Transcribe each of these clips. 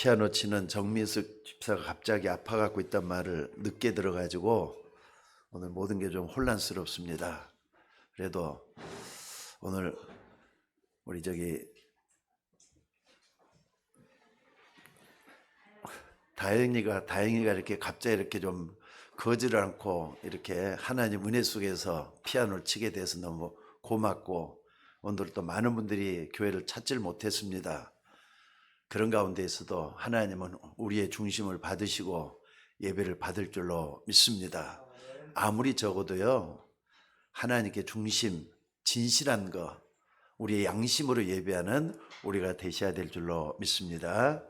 피아노 치는 정민숙 집사가 갑자기 아파갖고 있단 말을 늦게 들어가지고 오늘 모든 게 좀 혼란스럽습니다. 그래도 오늘 우리 다행이가 이렇게 갑자기 이렇게 좀 거지를 않고 이렇게 하나님 은혜 속에서 피아노를 치게 돼서 너무 고맙고, 오늘 또 많은 분들이 교회를 찾질 못했습니다. 그런 가운데에서도 하나님은 우리의 중심을 받으시고 예배를 받을 줄로 믿습니다. 아무리 적어도요, 하나님께 중심, 진실한 거, 우리의 양심으로 예배하는 우리가 되셔야 될 줄로 믿습니다.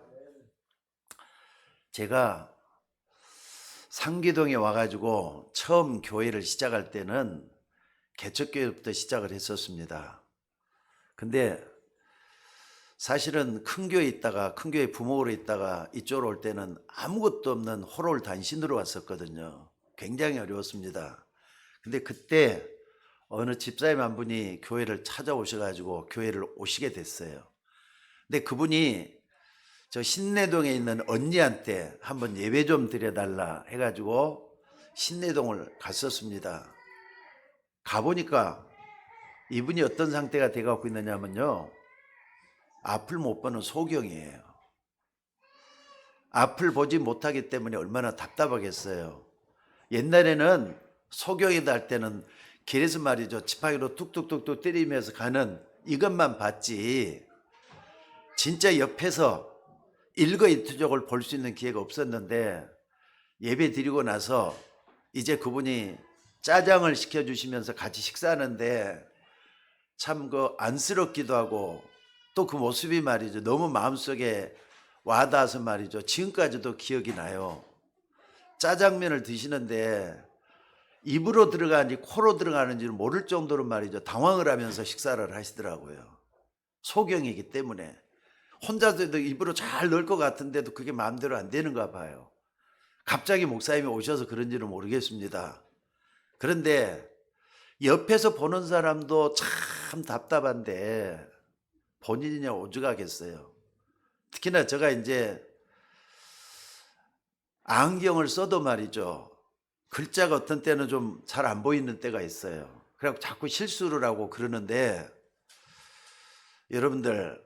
제가 상기동에 와가지고 처음 교회를 시작할 때는 개척교회부터 시작을 했었습니다. 근데 사실은 큰 교회에 있다가, 큰 교회 부목으로 있다가 이쪽으로 올 때는 아무것도 없는 호롤 단신으로 왔었거든요. 굉장히 어려웠습니다. 근데 그때 어느 집사님 한 분이 교회를 찾아오셔가지고 교회를 오시게 됐어요. 근데 그분이 저 신내동에 있는 언니한테 한번 예배 좀 드려달라 해가지고 신내동을 갔었습니다. 가보니까 이분이 어떤 상태가 돼갖고 있느냐면요, 앞을 못 보는 소경이에요. 앞을 보지 못하기 때문에 얼마나 답답하겠어요. 옛날에는 소경이다 할 때는 길에서 말이죠, 지팡이로 뚝뚝뚝뚝 때리면서 가는 이것만 봤지, 진짜 옆에서 일거이투족을 볼 수 있는 기회가 없었는데, 예배 드리고 나서 이제 그분이 짜장을 시켜주시면서 같이 식사하는데 참 안쓰럽기도 하고, 또 그 모습이 말이죠, 너무 마음속에 와닿아서 말이죠, 지금까지도 기억이 나요. 짜장면을 드시는데 입으로 들어가는지 코로 들어가는지를 모를 정도로 말이죠, 당황을 하면서 식사를 하시더라고요. 소경이기 때문에 혼자서도 입으로 잘 넣을 것 같은데도 그게 마음대로 안 되는가 봐요. 갑자기 목사님이 오셔서 그런지는 모르겠습니다. 그런데 옆에서 보는 사람도 참 답답한데 본인이냐 오죽하겠어요. 특히나 제가 이제 안경을 써도 말이죠, 글자가 어떤 때는 좀 잘 안 보이는 때가 있어요. 그래서 자꾸 실수를 하고 그러는데, 여러분들,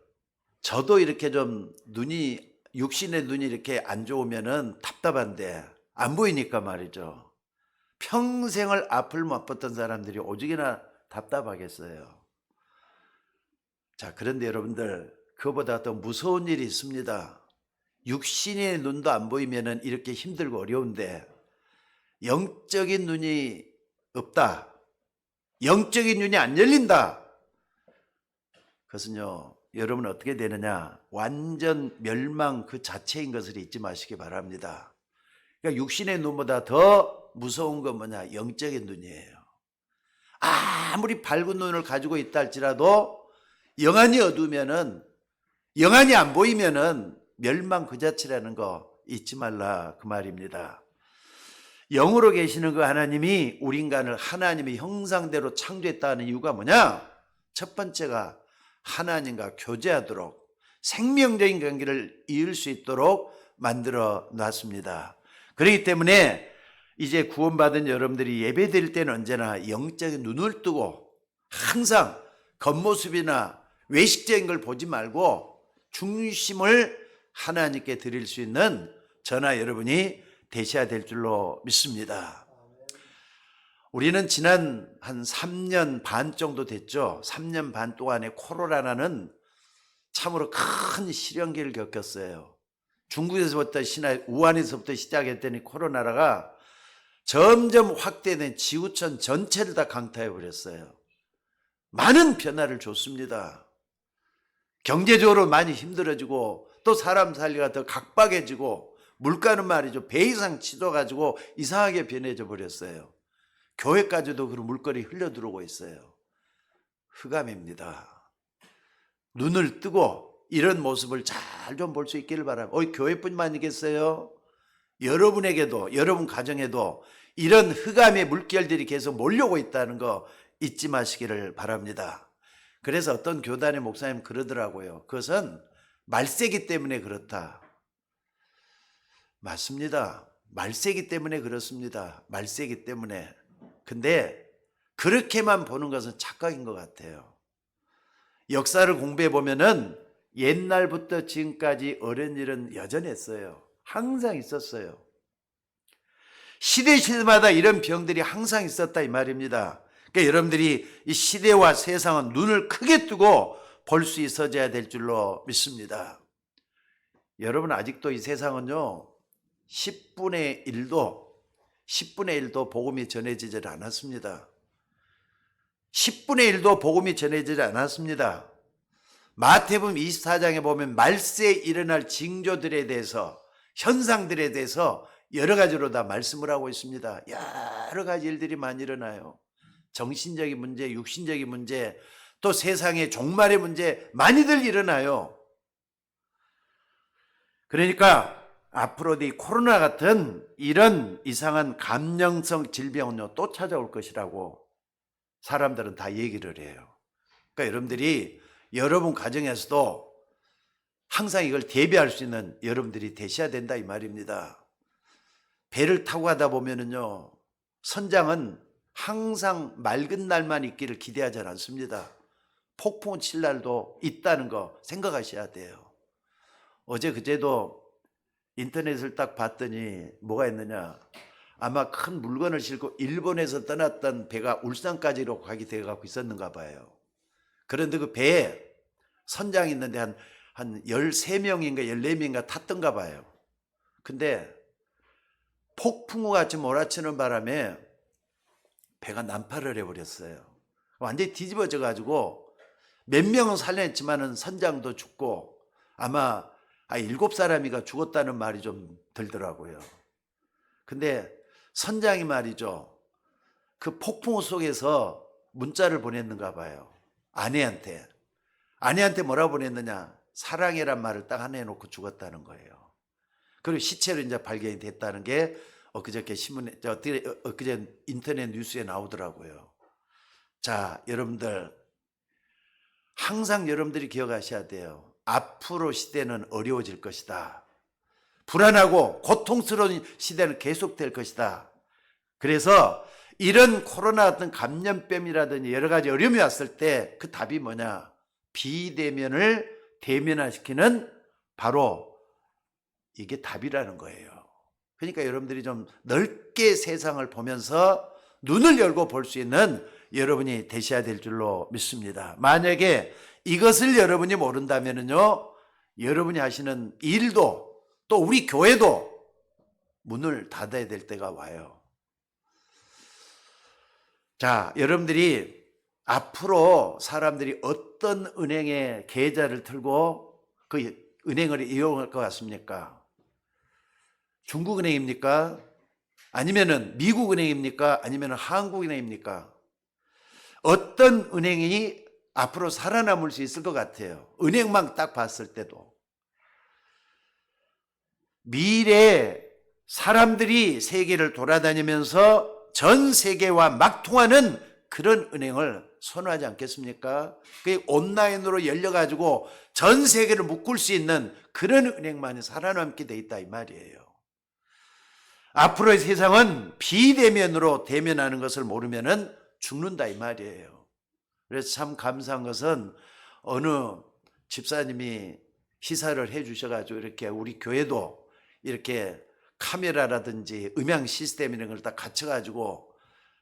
저도 이렇게 좀 육신의 눈이 이렇게 안 좋으면은 답답한데 안 보이니까 말이죠, 평생을 앞을 못 봤던 사람들이 오죽이나 답답하겠어요. 자, 그런데 여러분들, 그거보다 더 무서운 일이 있습니다. 육신의 눈도 안 보이면은 이렇게 힘들고 어려운데 영적인 눈이 없다, 영적인 눈이 안 열린다, 그것은요, 여러분 어떻게 되느냐, 완전 멸망 그 자체인 것을 잊지 마시기 바랍니다. 그러니까 육신의 눈보다 더 무서운 건 뭐냐, 영적인 눈이에요. 아무리 밝은 눈을 가지고 있다 할지라도 영안이 어두우면은, 영안이 안 보이면은 멸망 그 자체라는 거 잊지 말라, 그 말입니다. 영으로 계시는 그 하나님이 우리 인간을 하나님의 형상대로 창조했다는 이유가 뭐냐? 첫 번째가 하나님과 교제하도록, 생명적인 관계를 이을 수 있도록 만들어 놨습니다. 그렇기 때문에 이제 구원받은 여러분들이 예배 드릴 때는 언제나 영적인 눈을 뜨고 항상 겉모습이나 외식적인 걸 보지 말고 중심을 하나님께 드릴 수 있는 저나 여러분이 되셔야 될 줄로 믿습니다. 우리는 지난 한 3년 반 정도 됐죠. 3년 반 동안에 코로나라는 참으로 큰 시련기를 겪었어요. 중국에서부터 우한에서부터 시작했더니 코로나가 점점 확대된 지구촌 전체를 다 강타해 버렸어요. 많은 변화를 줬습니다. 경제적으로 많이 힘들어지고, 또 사람 살기가 더 각박해지고, 물가는 말이죠, 배 이상 치솟아가지고 이상하게 변해져 버렸어요. 교회까지도 그런 물거리 흘려 들어오고 있어요. 흑암입니다. 눈을 뜨고 이런 모습을 잘 좀 볼 수 있기를 바랍니다. 교회뿐만이겠어요? 여러분에게도, 여러분 가정에도 이런 흑암의 물결들이 계속 몰려오고 있다는 거 잊지 마시기를 바랍니다. 그래서 어떤 교단의 목사님 그러더라고요. 그것은 말세기 때문에 그렇다. 맞습니다. 말세기 때문에 그렇습니다. 말세기 때문에. 근데 그렇게만 보는 것은 착각인 것 같아요. 역사를 공부해 보면은 옛날부터 지금까지 어려운 일은 여전했어요. 항상 있었어요. 시대마다 이런 병들이 항상 있었다 이 말입니다. 그러니까 여러분들이 이 시대와 세상은 눈을 크게 뜨고 볼 수 있어져야 될 줄로 믿습니다. 여러분 아직도 이 세상은요 10분의 1도 복음이 전해지지 않았습니다. 10분의 1도 복음이 전해지지 않았습니다. 마태복음 24장에 보면 말세에 일어날 징조들에 대해서 현상들에 대해서 여러 가지로 다 말씀을 하고 있습니다. 여러 가지 일들이 많이 일어나요. 정신적인 문제, 육신적인 문제, 또 세상의 종말의 문제 많이들 일어나요. 그러니까 앞으로도 이 코로나 같은 이런 이상한 감염성 질병은요 또 찾아올 것이라고 사람들은 다 얘기를 해요. 그러니까 여러분들이 여러분 가정에서도 항상 이걸 대비할 수 있는 여러분들이 되셔야 된다 이 말입니다. 배를 타고 가다 보면은요 선장은 항상 맑은 날만 있기를 기대하지 않습니다. 폭풍 칠 날도 있다는 거 생각하셔야 돼요. 어제 그제도 인터넷을 딱 봤더니 뭐가 있느냐, 아마 큰 물건을 싣고 일본에서 떠났던 배가 울산까지로 가게 돼 갖고 있었는가 봐요. 그런데 그 배에 선장이 있는데 한 13명인가 14명인가 탔던가 봐요. 근데 폭풍우가 같이 몰아치는 바람에 배가 난파를 해버렸어요. 완전히 뒤집어져 가지고 몇 명은 살려냈지만은 선장도 죽고 아마 7사람이가 죽었다는 말이 좀 들더라고요. 근데 선장이 말이죠, 그 폭풍우 속에서 문자를 보냈는가 봐요. 아내한테 뭐라 보냈느냐, 사랑해란 말을 딱 하나 해놓고 죽었다는 거예요. 그리고 시체로 이제 발견이 됐다는 게 엊그저께 신문에, 엊그제 인터넷 뉴스에 나오더라고요. 자, 여러분들 항상 여러분들이 기억하셔야 돼요. 앞으로 시대는 어려워질 것이다. 불안하고 고통스러운 시대는 계속될 것이다. 그래서 이런 코로나 같은 감염병이라든지 여러 가지 어려움이 왔을 때 그 답이 뭐냐? 비대면을 대면화시키는 바로 이게 답이라는 거예요. 그러니까 여러분들이 좀 넓게 세상을 보면서 눈을 열고 볼 수 있는 여러분이 되셔야 될 줄로 믿습니다. 만약에 이것을 여러분이 모른다면요, 여러분이 하시는 일도 또 우리 교회도 문을 닫아야 될 때가 와요. 자, 여러분들이 앞으로 사람들이 어떤 은행에 계좌를 틀고 그 은행을 이용할 것 같습니까? 중국은행입니까? 아니면은 미국은행입니까? 아니면은 한국은행입니까? 어떤 은행이 앞으로 살아남을 수 있을 것 같아요? 은행만 딱 봤을 때도. 미래에 사람들이 세계를 돌아다니면서 전 세계와 막 통하는 그런 은행을 선호하지 않겠습니까? 그게 온라인으로 열려가지고 전 세계를 묶을 수 있는 그런 은행만이 살아남게 돼 있다 이 말이에요. 앞으로의 세상은 비대면으로 대면하는 것을 모르면은 죽는다 이 말이에요. 그래서 참 감사한 것은 어느 집사님이 시사를 해 주셔가지고 이렇게 우리 교회도 이렇게 카메라라든지 음향 시스템 이런 걸 다 갖춰가지고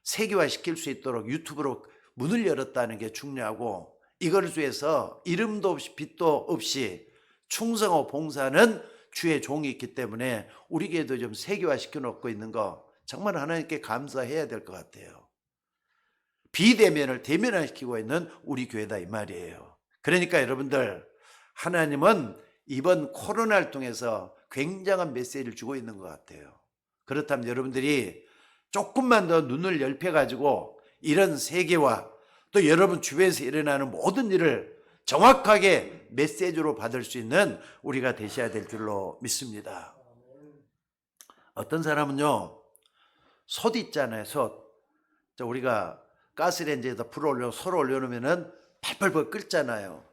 세계화 시킬 수 있도록 유튜브로 문을 열었다는 게 중요하고, 이걸 위해서 이름도 없이 빛도 없이 충성하고 봉사하는 주의 종이 있기 때문에 우리 교회도 좀 세계화 시켜놓고 있는 거 정말 하나님께 감사해야 될 것 같아요. 비대면을 대면화시키고 있는 우리 교회다 이 말이에요. 그러니까 여러분들, 하나님은 이번 코로나를 통해서 굉장한 메시지를 주고 있는 것 같아요. 그렇다면 여러분들이 조금만 더 눈을 넓혀가지고 이런 세계와 또 여러분 주변에서 일어나는 모든 일을 정확하게 메시지로 받을 수 있는 우리가 되셔야 될 줄로 믿습니다. 어떤 사람은요, 솥 있잖아요, 솥. 우리가 가스레인지에다 불을 올려 소를 올려놓으면은 팔팔 끓잖아요.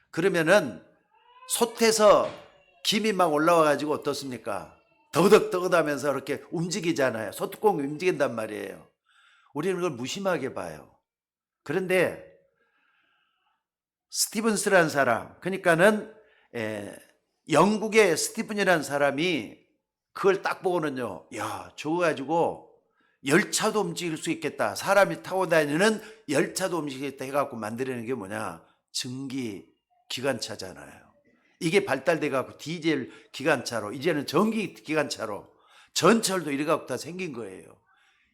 그러면은 솥에서 김이 막 올라와가지고 어떻습니까? 더덕더덕하면서 이렇게 움직이잖아요. 소뚜껑이 움직인단 말이에요. 우리는 그걸 무심하게 봐요. 그런데 스티븐스라는 사람, 그러니까는 영국의 스티븐이라는 사람이 그걸 딱 보고는요, 야, 저거 가지고 열차도 움직일 수 있겠다. 사람이 타고 다니는 열차도 움직이겠다 해갖고 만들어낸 게 뭐냐? 전기 기관차잖아요. 이게 발달돼 갖고 디젤 기관차로, 이제는 전기 기관차로, 전철도 이래 갖고 다 생긴 거예요.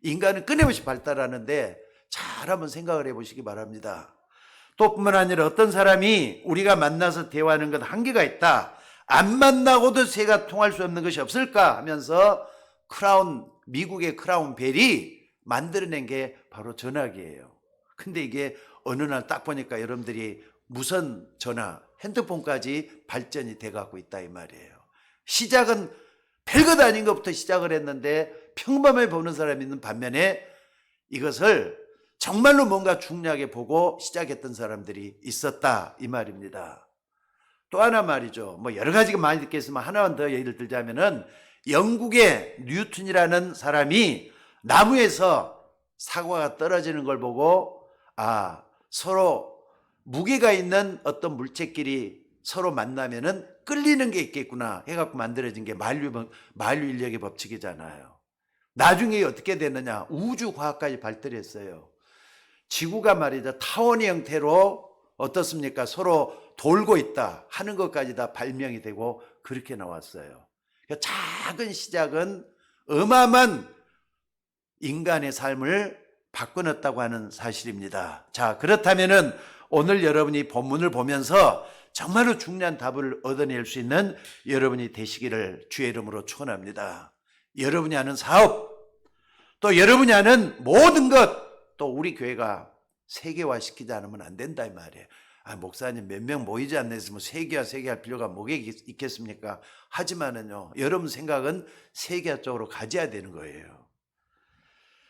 인간은 끊임없이 발달하는데 잘 한번 생각을 해보시기 바랍니다. 또 뿐만 아니라 어떤 사람이 우리가 만나서 대화하는 건 한계가 있다. 안 만나고도 새가 통할 수 없는 것이 없을까 하면서 미국의 크라운 벨이 만들어낸 게 바로 전화기예요. 근데 이게 어느 날 딱 보니까 여러분들이 무선 전화, 핸드폰까지 발전이 돼가고 있다 이 말이에요. 시작은 별것 아닌 것부터 시작을 했는데 평범해 보는 사람이 있는 반면에 이것을 정말로 뭔가 중요하게 보고 시작했던 사람들이 있었다 이 말입니다. 또 하나 말이죠. 뭐 여러 가지가 많이 듣겠지만 하나만 더 예를 들자면은 영국의 뉴턴이라는 사람이 나무에서 사과가 떨어지는 걸 보고 서로 무게가 있는 어떤 물체끼리 서로 만나면은 끌리는 게 있겠구나 해갖고 만들어진 게 만류 인력의 법칙이잖아요. 나중에 어떻게 됐느냐? 우주과학까지 발달했어요. 지구가 말이죠. 타원의 형태로 어떻습니까? 서로 돌고 있다 하는 것까지 다 발명이 되고 그렇게 나왔어요. 그러니까 작은 시작은 어마어마한 인간의 삶을 바꿔놨다고 하는 사실입니다. 자, 그렇다면은 오늘 여러분이 본문을 보면서 정말로 중요한 답을 얻어낼 수 있는 여러분이 되시기를 주의 이름으로 축원합니다. 여러분이 하는 사업, 또 여러분이 하는 모든 것, 또 우리 교회가 세계화시키지 않으면 안 된다 이 말이에요. 목사님 몇 명 모이지 않는데서 뭐 세계화할 필요가 뭐가 있겠습니까? 하지만은요, 여러분 생각은 세계화 쪽으로 가져야 되는 거예요.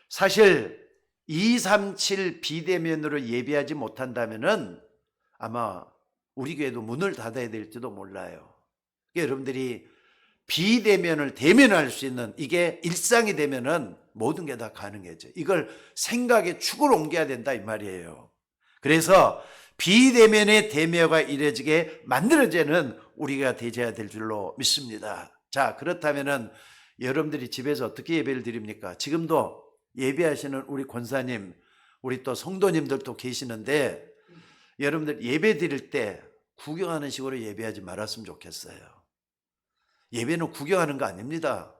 사실 237 비대면으로 예배하지 못한다면은 아마 우리 교회도 문을 닫아야 될지도 몰라요. 그러니까 여러분들이 비대면을 대면할 수 있는 이게 일상이 되면은 모든 게 다 가능해져. 이걸 생각의 축으로 옮겨야 된다 이 말이에요. 그래서 비대면의 대면가 이루어지게 만들어지는 우리가 되셔야 될 줄로 믿습니다. 자, 그렇다면은 여러분들이 집에서 어떻게 예배를 드립니까? 지금도 예배하시는 우리 권사님, 우리 또 성도님들도 계시는데 여러분들 예배 드릴 때 구경하는 식으로 예배하지 말았으면 좋겠어요. 예배는 구경하는 거 아닙니다.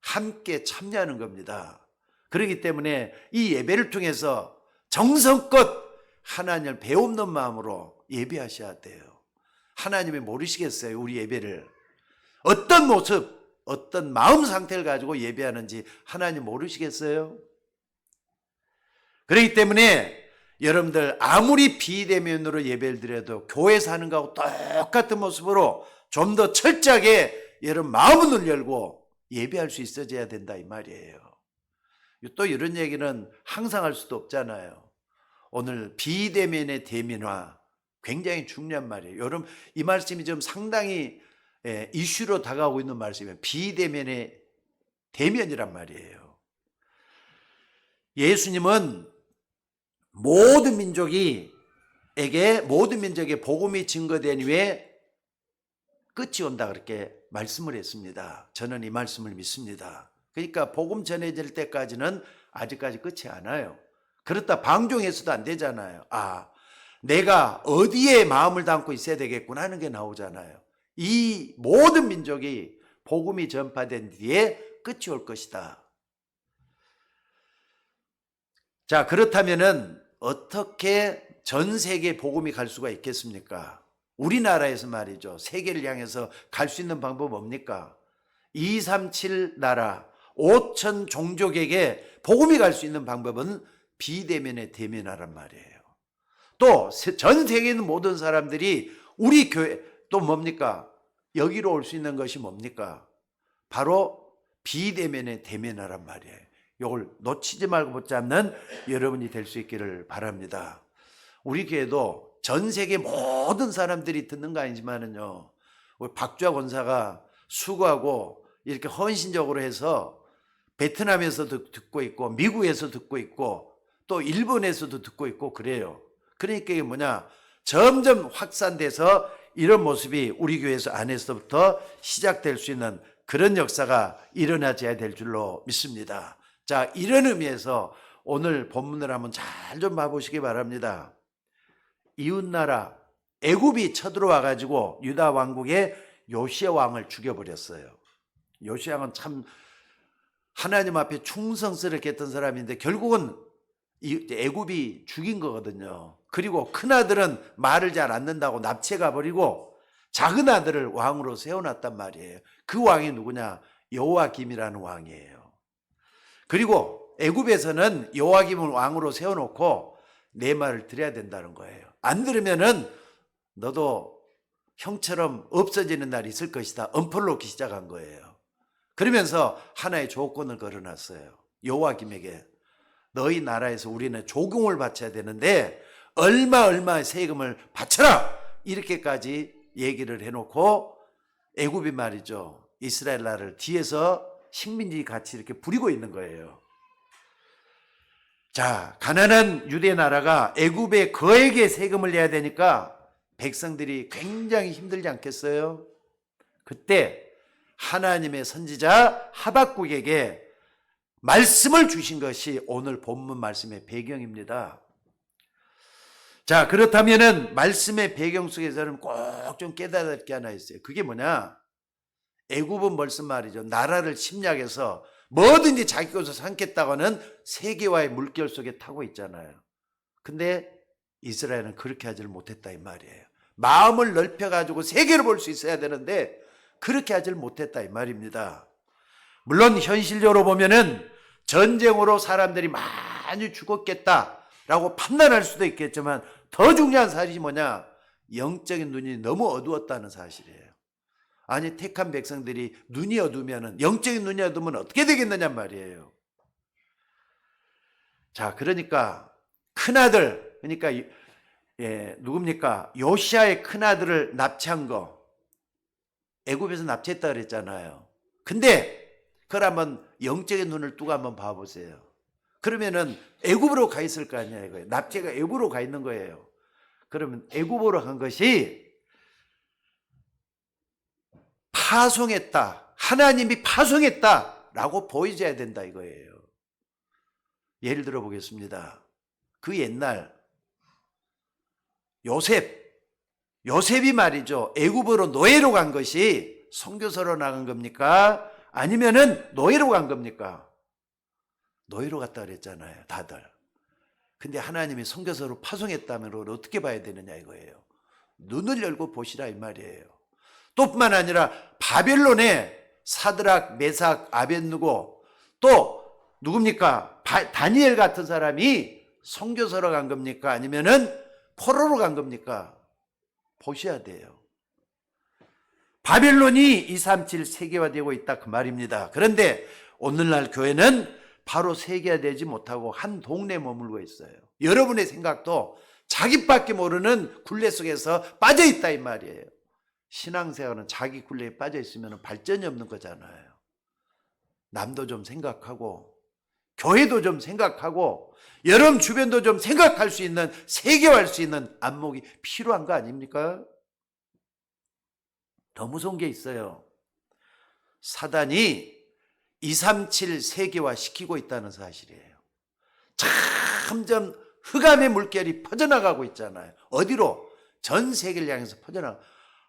함께 참여하는 겁니다. 그렇기 때문에 이 예배를 통해서 정성껏 하나님을 배움는 마음으로 예배하셔야 돼요. 하나님이 모르시겠어요? 우리 예배를 어떤 모습, 어떤 마음 상태를 가지고 예배하는지 하나님 모르시겠어요? 그렇기 때문에 여러분들 아무리 비대면으로 예배를 드려도 교회에서 하는 거하고 똑같은 모습으로 좀 더 철저하게 여러분 마음을 열고 예배할 수 있어져야 된다 이 말이에요. 또 이런 얘기는 항상 할 수도 없잖아요. 오늘 비대면의 대면화 굉장히 중요한 말이에요. 여러분 이 말씀이 좀 상당히 이슈로 다가오고 있는 말씀이에요. 비대면의 대면이란 말이에요. 예수님은 모든 민족에 복음이 증거된 후에 끝이 온다 그렇게 말씀을 했습니다. 저는 이 말씀을 믿습니다. 그러니까 복음 전해질 때까지는 아직까지 끝이 안 와요. 그렇다 방종해서도 안 되잖아요. 내가 어디에 마음을 담고 있어야 되겠구나 하는 게 나오잖아요. 이 모든 민족이 복음이 전파된 뒤에 끝이 올 것이다. 자, 그렇다면은 어떻게 전 세계에 복음이 갈 수가 있겠습니까? 우리나라에서 말이죠. 세계를 향해서 갈 수 있는 방법 뭡니까? 237 나라 5천 종족에게 복음이 갈 수 있는 방법은 비대면의 대면하란 말이에요. 또 전 세계에 있는 모든 사람들이 우리 교회 또 뭡니까? 여기로 올 수 있는 것이 뭡니까? 바로 비대면의 대면하란 말이에요. 이걸 놓치지 말고 붙잡는 여러분이 될 수 있기를 바랍니다. 우리 교회도 전 세계 모든 사람들이 듣는 거 아니지만은요, 우리 박주아 권사가 수고하고 이렇게 헌신적으로 해서 베트남에서도 듣고 있고 미국에서 듣고 있고 또 일본에서도 듣고 있고 그래요. 그러니까 이게 뭐냐, 점점 확산돼서 이런 모습이 우리 교회에서 안에서부터 시작될 수 있는 그런 역사가 일어나져야 될 줄로 믿습니다. 자, 이런 의미에서 오늘 본문을 한번 잘 좀 봐보시기 바랍니다. 이웃나라 애굽이 쳐들어와 가지고 유다 왕국의 요시야 왕을 죽여버렸어요. 요시야 왕은 참 하나님 앞에 충성스럽게 했던 사람인데 결국은 애굽이 죽인 거거든요. 그리고 큰아들은 말을 잘 안 듣는다고 납치해 버리고 작은 아들을 왕으로 세워놨단 말이에요. 그 왕이 누구냐? 여호야김이라는 왕이에요. 그리고 애굽에서는 여호야김을 왕으로 세워놓고 내 말을 들어야 된다는 거예요. 안 들으면은 너도 형처럼 없어지는 날이 있을 것이다. 엄포를 놓기 시작한 거예요. 그러면서 하나의 조건을 걸어놨어요. 여호야김에게 너희 나라에서 우리는 조공을 바쳐야 되는데 얼마의 세금을 바쳐라, 이렇게까지 얘기를 해놓고 애굽이 말이죠, 이스라엘 나라를 뒤에서 식민지 같이 이렇게 부리고 있는 거예요. 자, 가난한 유대 나라가 애굽에 거액의 세금을 내야 되니까 백성들이 굉장히 힘들지 않겠어요? 그때 하나님의 선지자 하박국에게 말씀을 주신 것이 오늘 본문 말씀의 배경입니다. 자, 그렇다면은 말씀의 배경 속에서는 꼭 좀 깨달아야 될 게 하나 있어요. 그게 뭐냐? 애굽은 벌써 말이죠, 나라를 침략해서 뭐든지 자기 것으로 삼겠다고는 세계와의 물결 속에 타고 있잖아요. 근데 이스라엘은 그렇게 하지를 못했다 이 말이에요. 마음을 넓혀가지고 세계를 볼 수 있어야 되는데 그렇게 하지를 못했다 이 말입니다. 물론 현실적으로 보면은 전쟁으로 사람들이 많이 죽었겠다라고 판단할 수도 있겠지만 더 중요한 사실이 뭐냐? 영적인 눈이 너무 어두웠다는 사실이에요. 아니, 택한 백성들이 눈이 어두우면, 영적인 눈이 어두우면 어떻게 되겠느냐 말이에요. 자, 그러니까 큰아들, 그러니까 누굽니까? 요시야의 큰아들을 납치한 거, 애굽에서 납치했다 그랬잖아요. 근데 그걸 한번 영적인 눈을 뜨고 한번 봐보세요. 그러면은 애굽으로 가 있을 거 아니야 이거예요. 납치가 애굽으로 가 있는 거예요. 그러면 애굽으로 간 것이 파송했다, 하나님이 파송했다라고 보여줘야 된다 이거예요. 예를 들어 보겠습니다. 그 옛날 요셉이 말이죠, 애굽으로 노예로 간 것이 선교사로 나간 겁니까? 아니면은 노예로 간 겁니까? 노예로 갔다 그랬잖아요, 다들. 근데 하나님이 선교사로 파송했다면 어떻게 봐야 되느냐 이거예요. 눈을 열고 보시라 이 말이에요. 또 뿐만 아니라 바벨론에 사드락, 메삭, 아벳느고 또 누굽니까? 다니엘 같은 사람이 선교사로 간 겁니까? 아니면은 포로로 간 겁니까? 보셔야 돼요. 바벨론이 237 세계화되고 있다 그 말입니다. 그런데 오늘날 교회는 바로 세계화되지 못하고 한 동네에 머물고 있어요. 여러분의 생각도 자기밖에 모르는 굴레 속에서 빠져있다 이 말이에요. 신앙생활은 자기 굴레에 빠져있으면 발전이 없는 거잖아요. 남도 좀 생각하고 교회도 좀 생각하고 여러분 주변도 좀 생각할 수 있는, 세계화할 수 있는 안목이 필요한 거 아닙니까? 더 무서운 게 있어요. 사단이 237 세계화 시키고 있다는 사실이에요. 점점 흑암의 물결이 퍼져나가고 있잖아요. 어디로? 전 세계를 향해서 퍼져나가.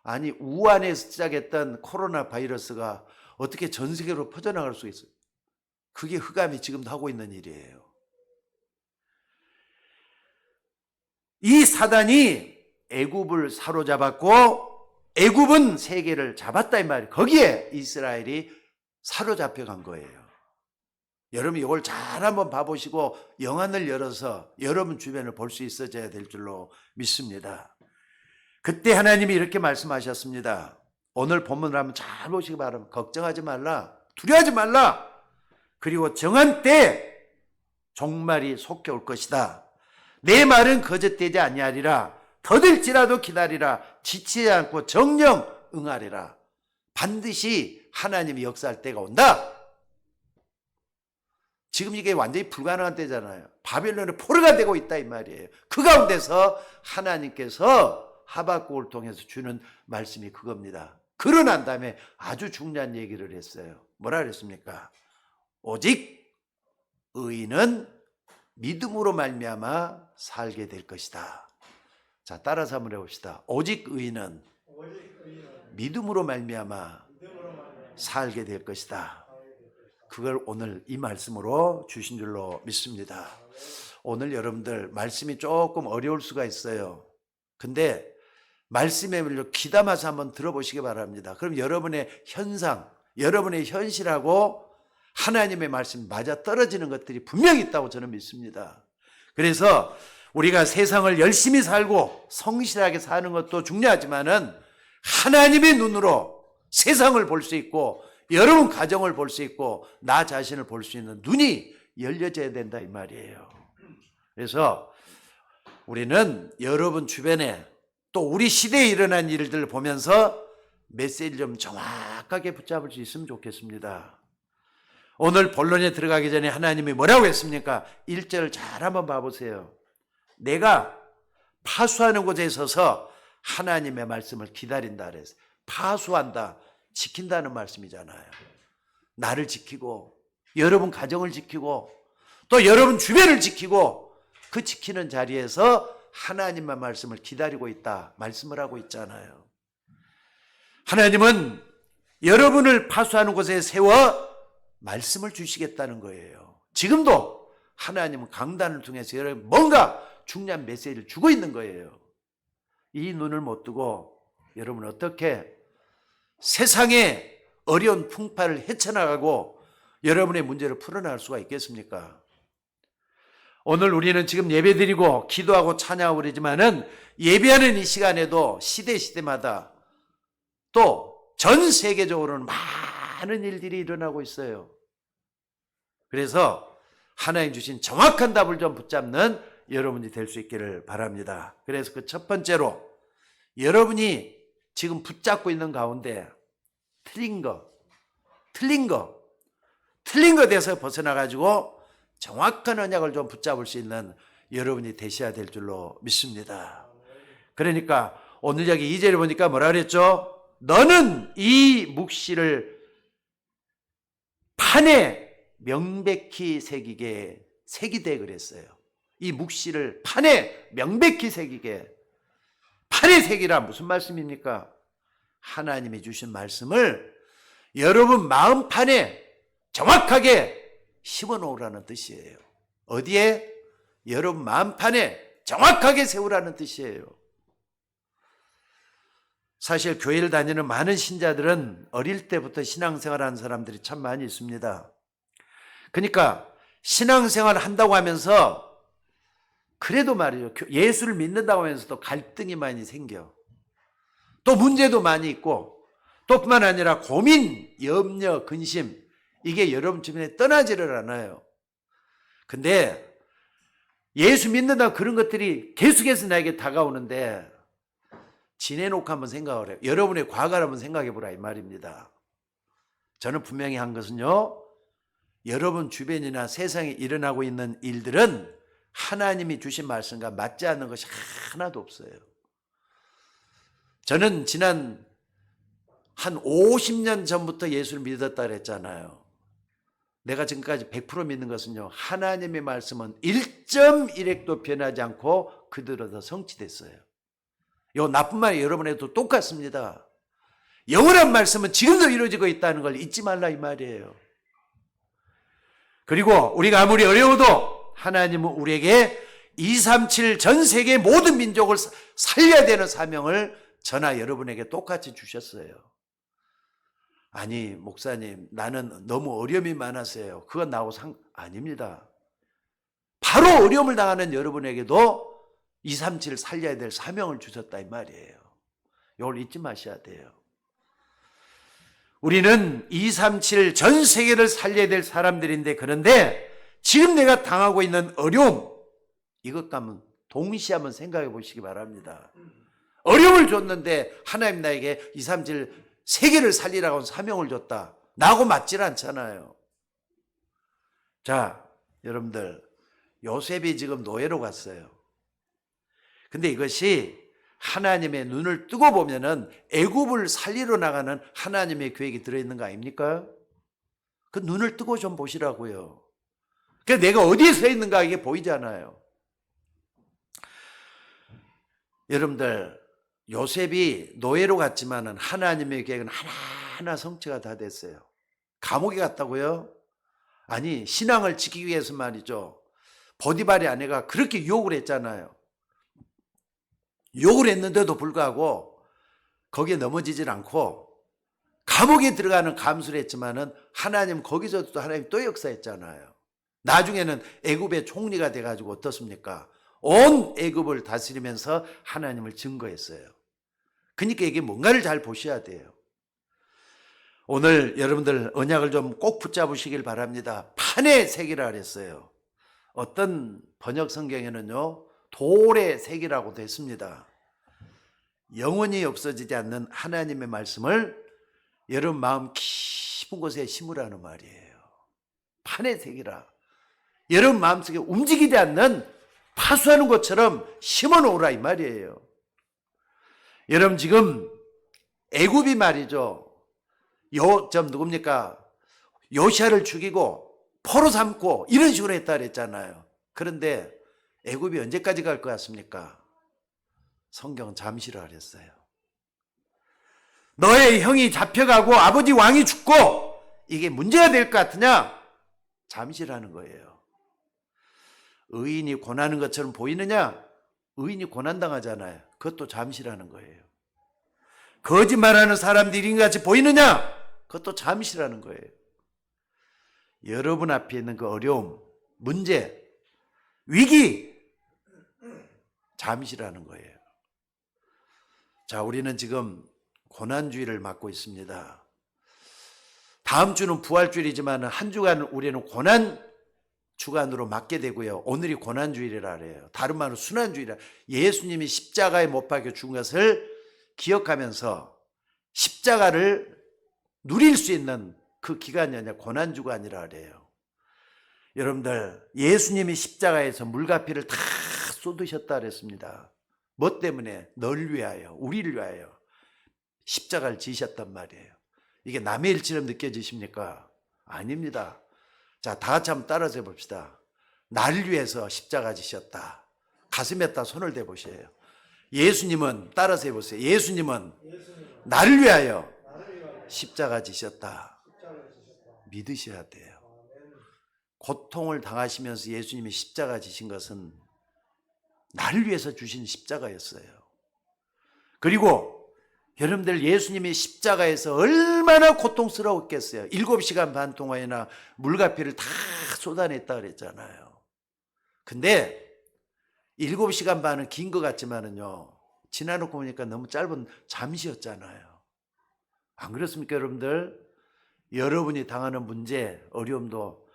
아니, 우한에서 시작했던 코로나 바이러스가 어떻게 전 세계로 퍼져나갈 수 있어요? 그게 흑암이 지금도 하고 있는 일이에요. 이 사단이 애굽을 사로잡았고 애굽은 세계를 잡았다 이 말이에요. 거기에 이스라엘이 사로잡혀간 거예요. 여러분 이걸 잘 한번 봐보시고 영안을 열어서 여러분 주변을 볼 수 있어져야 될 줄로 믿습니다. 그때 하나님이 이렇게 말씀하셨습니다. 오늘 본문을 한번 잘 보시기 바랍니다. 걱정하지 말라, 두려워하지 말라. 그리고 정한 때 종말이 속해 올 것이다. 내 말은 거짓되지 아니하리라. 더딜지라도 기다리라. 지치지 않고 정령 응하리라. 반드시 하나님이 역사할 때가 온다. 지금 이게 완전히 불가능한 때잖아요. 바벨론의 포로가 되고 있다 이 말이에요. 그 가운데서 하나님께서 하박국을 통해서 주는 말씀이 그겁니다. 그러고 난 다음에 아주 중요한 얘기를 했어요. 뭐라 그랬습니까? 오직 의인은 믿음으로 말미암아 살게 될 것이다. 자, 따라서 한번 해봅시다. 오직 의인은 믿음으로 말미암아 살게 될 것이다. 그걸 오늘 이 말씀으로 주신 줄로 믿습니다. 오늘 여러분들 말씀이 조금 어려울 수가 있어요. 근데 말씀에 귀담아서 한번 들어보시기 바랍니다. 그럼 여러분의 현상, 여러분의 현실하고 하나님의 말씀 맞아 떨어지는 것들이 분명히 있다고 저는 믿습니다. 그래서 우리가 세상을 열심히 살고 성실하게 사는 것도 중요하지만은 하나님의 눈으로 세상을 볼 수 있고 여러분 가정을 볼 수 있고 나 자신을 볼 수 있는 눈이 열려져야 된다 이 말이에요. 그래서 우리는 여러분 주변에 또 우리 시대에 일어난 일들을 보면서 메시지를 좀 정확하게 붙잡을 수 있으면 좋겠습니다. 오늘 본론에 들어가기 전에 하나님이 뭐라고 했습니까? 1절을 잘 한번 봐보세요. 내가 파수하는 곳에 서서 하나님의 말씀을 기다린다 그랬어요. 파수한다, 지킨다는 말씀이잖아요. 나를 지키고 여러분 가정을 지키고 또 여러분 주변을 지키고 그 지키는 자리에서 하나님의 말씀을 기다리고 있다 말씀을 하고 있잖아요. 하나님은 여러분을 파수하는 곳에 세워 말씀을 주시겠다는 거예요. 지금도 하나님은 강단을 통해서 여러분 뭔가 중요한 메시지를 주고 있는 거예요. 이 눈을 못 뜨고 여러분 어떻게 세상의 어려운 풍파를 헤쳐나가고 여러분의 문제를 풀어나갈 수가 있겠습니까? 오늘 우리는 지금 예배드리고 기도하고 찬양하고 그러지만은 예배하는 이 시간에도 시대마다 또 전 세계적으로는 많은 일들이 일어나고 있어요. 그래서 하나님 주신 정확한 답을 좀 붙잡는 여러분이 될 수 있기를 바랍니다. 그래서 그 첫 번째로 여러분이 지금 붙잡고 있는 가운데 틀린 것에서 벗어나가지고 정확한 언약을 좀 붙잡을 수 있는 여러분이 되셔야 될 줄로 믿습니다. 그러니까 오늘 여기 2절에 보니까 뭐라 그랬죠? 너는 이 묵시를 판에 명백히 새기되 그랬어요. 이 묵시를 판에 명백히 새기게. 판에 새기라 무슨 말씀입니까? 하나님이 주신 말씀을 여러분 마음판에 정확하게 심어놓으라는 뜻이에요. 어디에? 여러분 마음판에 정확하게 세우라는 뜻이에요. 사실 교회를 다니는 많은 신자들은 어릴 때부터 신앙생활하는 사람들이 참 많이 있습니다. 그러니까 신앙생활을 한다고 하면서 그래도 말이죠. 예수를 믿는다고 하면서도 갈등이 많이 생겨. 또 문제도 많이 있고 또 뿐만 아니라 고민, 염려, 근심 이게 여러분 주변에 떠나지를 않아요. 근데 예수 믿는다고 그런 것들이 계속해서 나에게 다가오는데 지내놓고 한번 생각을 해요. 여러분의 과거를 한번 생각해 보라 이 말입니다. 저는 분명히 한 것은요. 여러분 주변이나 세상에 일어나고 있는 일들은 하나님이 주신 말씀과 맞지 않는 것이 하나도 없어요. 저는 지난 한 50년 전부터 예수를 믿었다 그랬잖아요. 내가 지금까지 100% 믿는 것은요. 하나님의 말씀은 1.1핵도 변하지 않고 그대로 더 성취됐어요. 요 나쁜 말이 여러분에도 똑같습니다. 영원한 말씀은 지금도 이루어지고 있다는 걸 잊지 말라 이 말이에요. 그리고 우리가 아무리 어려워도 하나님은 우리에게 237 전 세계 모든 민족을 살려야 되는 사명을 저나 여러분에게 똑같이 주셨어요. 아니 목사님 나는 너무 어려움이 많아서요. 그건 나하고 아닙니다. 바로 어려움을 당하는 여러분에게도 237을 살려야 될 사명을 주셨다 이 말이에요. 이걸 잊지 마셔야 돼요. 우리는 237 전 세계를 살려야 될 사람들인데 그런데 지금 내가 당하고 있는 어려움 이것과 동시에 한번 생각해 보시기 바랍니다. 어려움을 줬는데 하나님 나에게 237 세계를 살리라고 사명을 줬다. 나하고 맞질 않잖아요. 자, 여러분들, 요셉이 지금 노예로 갔어요. 근데 이것이 하나님의 눈을 뜨고 보면은 애굽을 살리러 나가는 하나님의 계획이 들어있는 거 아닙니까? 그 눈을 뜨고 좀 보시라고요. 그러니까 내가 어디에 서 있는가 이게 보이잖아요. 여러분들, 요셉이 노예로 갔지만은 하나님의 계획은 하나하나 성취가 다 됐어요. 감옥에 갔다고요? 아니, 신앙을 지키기 위해서 말이죠. 보디발의 아내가 그렇게 유혹을 했잖아요. 욕을 했는데도 불구하고 거기에 넘어지질 않고 감옥에 들어가는 감수를 했지만은 하나님 거기서도 하나님 또 역사했잖아요. 나중에는 애굽의 총리가 돼가지고 어떻습니까? 온 애굽을 다스리면서 하나님을 증거했어요. 그러니까 이게 뭔가를 잘 보셔야 돼요. 오늘 여러분들 언약을 좀 꼭 붙잡으시길 바랍니다. 판의 세계라 그랬어요. 어떤 번역 성경에는요, 돌의 색이라고 됐습니다. 영원히 없어지지 않는 하나님의 말씀을 여러분 마음 깊은 곳에 심으라는 말이에요. 판의 색이라. 여러분 마음속에 움직이지 않는 파수하는 것처럼 심어놓으라 이 말이에요. 여러분 지금 애굽이 말이죠. 누굽니까? 요시아를 죽이고 포로 삼고 이런 식으로 했다 그랬잖아요. 그런데 애굽이 언제까지 갈 것 같습니까? 성경은 잠시라 그랬어요. 너의 형이 잡혀가고 아버지 왕이 죽고 이게 문제가 될 것 같으냐? 잠시라는 거예요. 의인이 고난하는 것처럼 보이느냐? 의인이 고난당하잖아요. 그것도 잠시라는 거예요. 거짓말하는 사람들이 같이 보이느냐? 그것도 잠시라는 거예요. 여러분 앞에 있는 그 어려움, 문제, 위기, 잠시라는 거예요. 자, 우리는 지금 고난주의를 맞고 있습니다. 다음 주는 부활주일이지만 한 주간 우리는 고난 주간으로 맞게 되고요. 오늘이 고난주일이라 그래요. 다른 말로 순환주일이라. 예수님이 십자가에 못 박혀 죽은 것을 기억하면서 십자가를 누릴 수 있는 그 기간이 아니라 고난주간이라 그래요. 여러분들, 예수님이 십자가에서 물과 피를 다 쏟으셨다 그랬습니다. 뭐 때문에? 널 위하여, 우리를 위하여 십자가를 지셨단 말이에요. 이게 남의 일처럼 느껴지십니까? 아닙니다. 자, 다 같이 한번 따라서 해봅시다. 나를 위해서 십자가 지셨다. 가슴에다 손을 대보세요. 예수님은, 따라서 해보세요. 예수님은 나를 위하여 십자가 지셨다. 믿으셔야 돼요. 고통을 당하시면서 예수님이 십자가 지신 것은 나를 위해서 주신 십자가였어요. 그리고 여러분들, 예수님이 십자가에서 얼마나 고통스러웠겠어요. 7시간 반 동안이나 물과 피를 다 쏟아냈다 그랬잖아요. 근데 7시간 반은 긴 것 같지만은요, 지나놓고 보니까 너무 짧은 잠시였잖아요. 안 그렇습니까, 여러분들? 여러분이 당하는 문제, 어려움도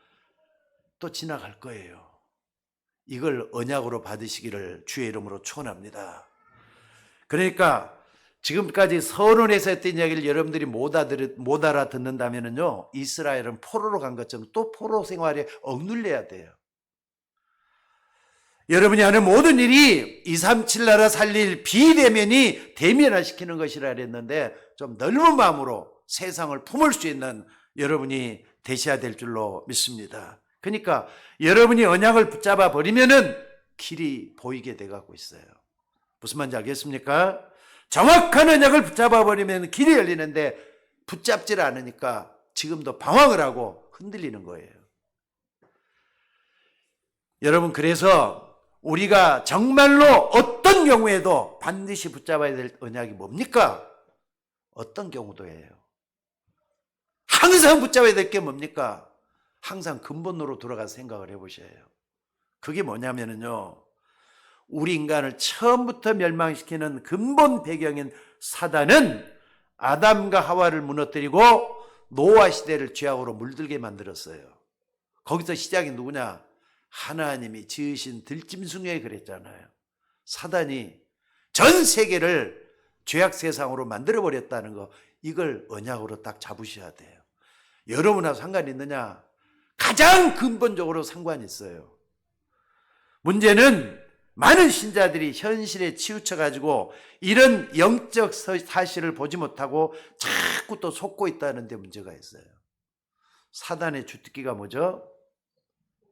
또 지나갈 거예요. 이걸 언약으로 받으시기를 주의 이름으로 축원합니다. 그러니까 지금까지 서론에서 했던 이야기를 여러분들이 못 알아듣는다면요, 이스라엘은 포로로 간 것처럼 또 포로 생활에 억눌려야 돼요. 여러분이 하는 모든 일이 237 나라 살릴 비대면이 대면화시키는 것이라 그랬는데, 좀 넓은 마음으로 세상을 품을 수 있는 여러분이 되셔야 될 줄로 믿습니다. 그러니까 여러분이 언약을 붙잡아 버리면은 길이 보이게 돼가고 있어요. 무슨 말인지 알겠습니까? 정확한 언약을 붙잡아 버리면 길이 열리는데 붙잡질 않으니까 지금도 방황을 하고 흔들리는 거예요. 여러분, 그래서 우리가 정말로 어떤 경우에도 반드시 붙잡아야 될 언약이 뭡니까? 어떤 경우도예요. 항상 붙잡아야 될 게 뭡니까? 항상 근본으로 돌아가서 생각을 해보셔요. 그게 뭐냐면요, 우리 인간을 처음부터 멸망시키는 근본 배경인 사단은 아담과 하와를 무너뜨리고 노아 시대를 죄악으로 물들게 만들었어요. 거기서 시작이 누구냐? 하나님이 지으신 들짐승에 그랬잖아요. 사단이 전 세계를 죄악 세상으로 만들어버렸다는 거, 이걸 언약으로 딱 잡으셔야 돼요. 여러분하고 상관이 있느냐? 가장 근본적으로 상관이 있어요. 문제는 많은 신자들이 현실에 치우쳐가지고 이런 영적 사실을 보지 못하고 자꾸 또 속고 있다는 데 문제가 있어요. 사단의 주특기가 뭐죠?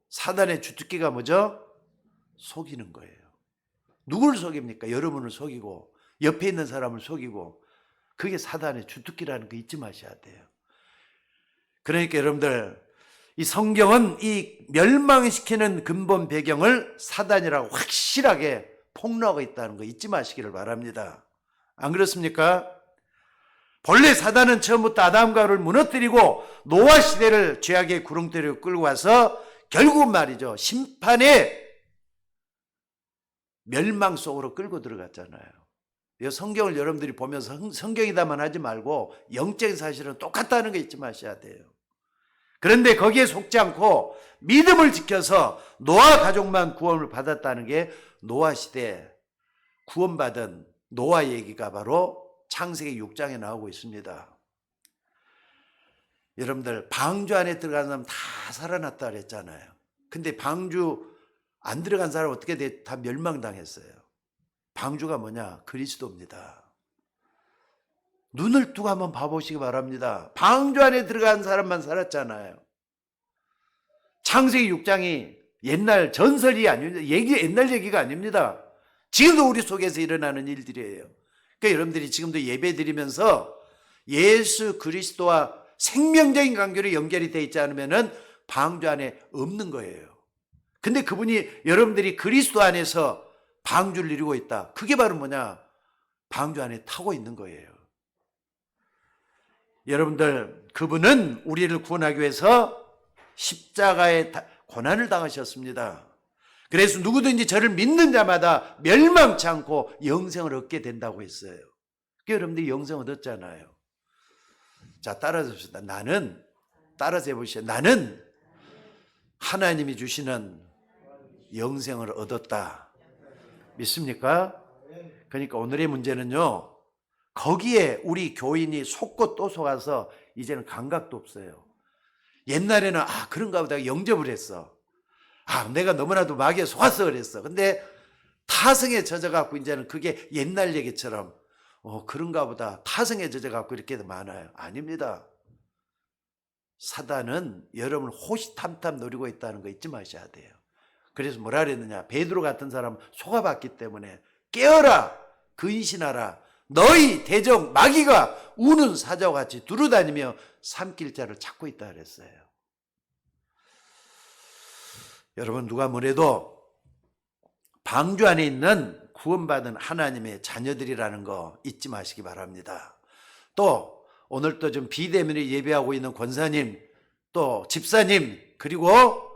사단의 주특기가 뭐죠? 속이는 거예요. 누구를 속입니까? 여러분을 속이고 옆에 있는 사람을 속이고, 그게 사단의 주특기라는 거 잊지 마셔야 돼요. 그러니까 여러분들, 이 성경은 이 멸망시키는 근본 배경을 사단이라고 확실하게 폭로하고 있다는 거 잊지 마시기를 바랍니다. 안 그렇습니까? 본래 사단은 처음부터 아담과 하와를 무너뜨리고 노아 시대를 죄악의 구렁텅이로 끌고 와서 결국은 말이죠, 심판의 멸망 속으로 끌고 들어갔잖아요. 이 성경을 여러분들이 보면서 성경이다만 하지 말고 영적인 사실은 똑같다는 거 잊지 마셔야 돼요. 그런데 거기에 속지 않고 믿음을 지켜서 노아 가족만 구원을 받았다는 게 노아 시대 구원받은 노아 얘기가 바로 창세기 6장에 나오고 있습니다. 여러분들, 방주 안에 들어간 사람 다 살아났다 그랬잖아요. 근데 방주 안 들어간 사람 어떻게 돼? 다 멸망당했어요. 방주가 뭐냐? 그리스도입니다. 눈을 뜨고 한번 봐보시기 바랍니다. 방주 안에 들어간 사람만 살았잖아요. 창세기 6장이 옛날 전설이 아닙니다. 옛날 얘기가 아닙니다. 지금도 우리 속에서 일어나는 일들이에요. 그러니까 여러분들이 지금도 예배 드리면서 예수 그리스도와 생명적인 관계로 연결이 되어 있지 않으면 방주 안에 없는 거예요. 근데 그분이 여러분들이 그리스도 안에서 방주를 이루고 있다. 그게 바로 뭐냐? 방주 안에 타고 있는 거예요. 여러분들, 그분은 우리를 구원하기 위해서 십자가의 고난을 당하셨습니다. 그래서 누구든지 저를 믿는 자마다 멸망치 않고 영생을 얻게 된다고 했어요. 그러니까 여러분들이 영생 얻었잖아요. 자, 따라서 봅시다. 따라서 해보시죠. 나는 하나님이 주시는 영생을 얻었다. 믿습니까? 그러니까 오늘의 문제는요, 거기에 우리 교인이 속고 또 속아서 이제는 감각도 없어요. 옛날에는 그런가 보다 영접을 했어. 내가 너무나도 마귀에 속아서 그랬어. 근데 타성에 젖어갖고 이제는 그게 옛날 얘기처럼 그런가 보다 타성에 젖어갖고 이렇게 많아요. 아닙니다. 사단은 여러분을 호시탐탐 노리고 있다는 거 잊지 마셔야 돼요. 그래서 뭐라 그랬느냐? 베드로 같은 사람 속아봤기 때문에 깨어라, 근신하라. 너희 대적 마귀가 우는 사자와 같이 두루다니며 삼킬 자를 찾고 있다 그랬어요. 여러분, 누가 뭐래도 방주 안에 있는 구원받은 하나님의 자녀들이라는 거 잊지 마시기 바랍니다. 또 오늘 또 좀 비대면에 예배하고 있는 권사님, 또 집사님, 그리고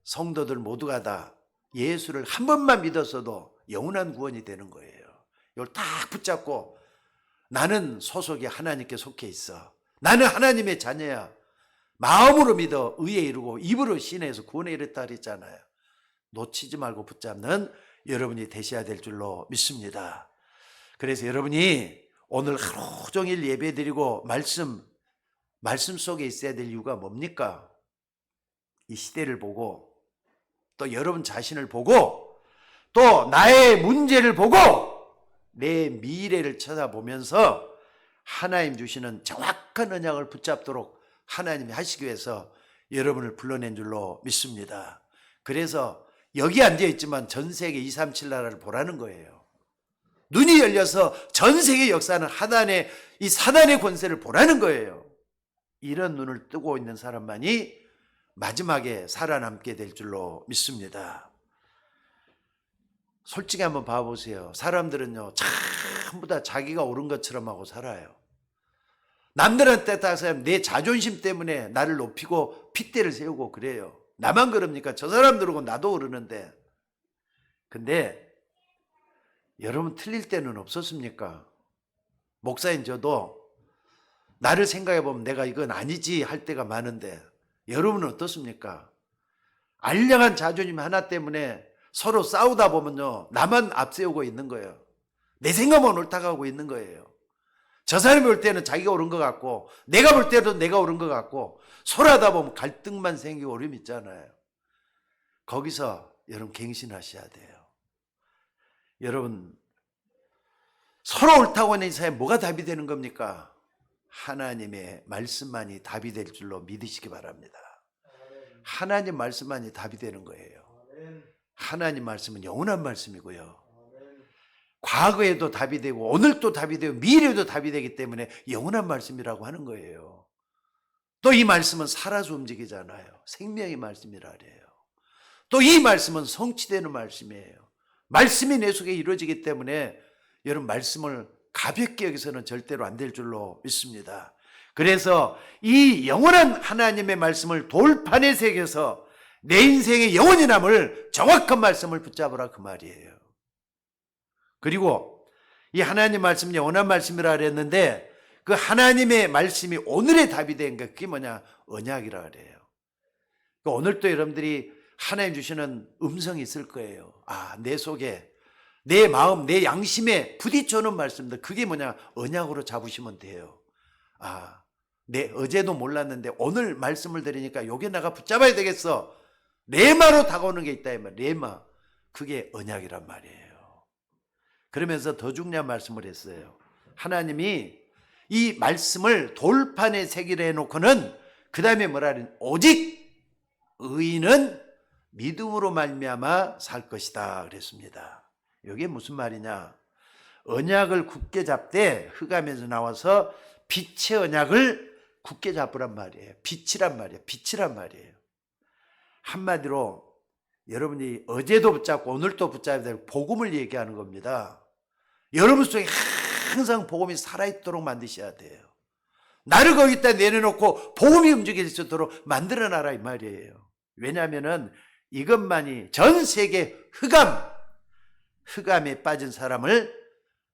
성도들 모두가 다 예수를 한 번만 믿었어도 영원한 구원이 되는 거예요. 이걸 딱 붙잡고 나는 소속이 하나님께 속해 있어. 나는 하나님의 자녀야. 마음으로 믿어 의에 이르고 입으로 신해서 구원에 이르다 그랬잖아요. 놓치지 말고 붙잡는 여러분이 되셔야 될 줄로 믿습니다. 그래서 여러분이 오늘 하루 종일 예배드리고 말씀 속에 있어야 될 이유가 뭡니까? 이 시대를 보고 또 여러분 자신을 보고 또 나의 문제를 보고 내 미래를 쳐다보면서 하나님 주시는 정확한 언약을 붙잡도록 하나님이 하시기 위해서 여러분을 불러낸 줄로 믿습니다. 그래서 여기 앉아있지만 전 세계 237 나라를 보라는 거예요. 눈이 열려서 전 세계 역사는 이 사단의 권세를 보라는 거예요. 이런 눈을 뜨고 있는 사람만이 마지막에 살아남게 될 줄로 믿습니다. 솔직히 한번 봐보세요. 사람들은요, 전부 다 자기가 옳은 것처럼 하고 살아요. 남들한테 따라서 내 자존심 때문에 나를 높이고 핏대를 세우고 그래요. 나만 그럽니까? 저 사람 그러고 나도 그러는데. 근데 여러분 틀릴 때는 없었습니까? 목사인 저도 나를 생각해 보면 내가 이건 아니지 할 때가 많은데 여러분은 어떻습니까? 알량한 자존심 하나 때문에 서로 싸우다 보면요, 나만 앞세우고 있는 거예요. 내 생각만 옳다고 하고 있는 거예요. 저 사람이 볼 때는 자기가 옳은 것 같고 내가 볼 때도 내가 옳은 것 같고 서로 하다 보면 갈등만 생기고 어려움이 있잖아요. 거기서 여러분 갱신하셔야 돼요. 여러분 서로 옳다고 하는 이사에 뭐가 답이 되는 겁니까? 하나님의 말씀만이 답이 될 줄로 믿으시기 바랍니다. 하나님 말씀만이 답이 되는 거예요. 하나님 말씀은 영원한 말씀이고요. 과거에도 답이 되고 오늘도 답이 되고 미래에도 답이 되기 때문에 영원한 말씀이라고 하는 거예요. 또 이 말씀은 살아서 움직이잖아요. 생명의 말씀이라 그래요. 또 이 말씀은 성취되는 말씀이에요. 말씀이 내 속에 이루어지기 때문에 여러분 말씀을 가볍게 여기서는 절대로 안 될 줄로 믿습니다. 그래서 이 영원한 하나님의 말씀을 돌판에 새겨서 내 인생의 영원히 남을 정확한 말씀을 붙잡으라 그 말이에요. 그리고 이 하나님 말씀은 영원한 말씀이라 그랬는데 그 하나님의 말씀이 오늘의 답이 된 게 그게 뭐냐? 언약이라 그래요. 그러니까 오늘도 여러분들이 하나님 주시는 음성이 있을 거예요. 아, 내 속에 내 마음, 내 양심에 부딪혀오는 말씀들 그게 뭐냐? 언약으로 잡으시면 돼요. 아, 내 어제도 몰랐는데 오늘 말씀을 들으니까 요게 내가 붙잡아야 되겠어. 레마로 다가오는 게 있다 이 말. 레마. 그게 언약이란 말이에요. 그러면서 더 중요한 말씀을 했어요. 하나님이 이 말씀을 돌판에 새기려 해놓고는 그 다음에 뭐라 그러냐? 오직 의인은 믿음으로 말미암아 살 것이다 그랬습니다. 이게 무슨 말이냐? 언약을 굳게 잡되 흑암에서 나와서 빛의 언약을 굳게 잡으란 말이에요. 빛이란 말이에요. 빛이란 말이에요. 한마디로 여러분이 어제도 붙잡고 오늘도 붙잡아야 될 복음을 얘기하는 겁니다. 여러분 속에 항상 복음이 살아있도록 만드셔야 돼요. 나를 거기다 내려놓고 복음이 움직일 수 있도록 만들어놔라 이 말이에요. 왜냐하면 이것만이 전 세계 흑암에 빠진 사람을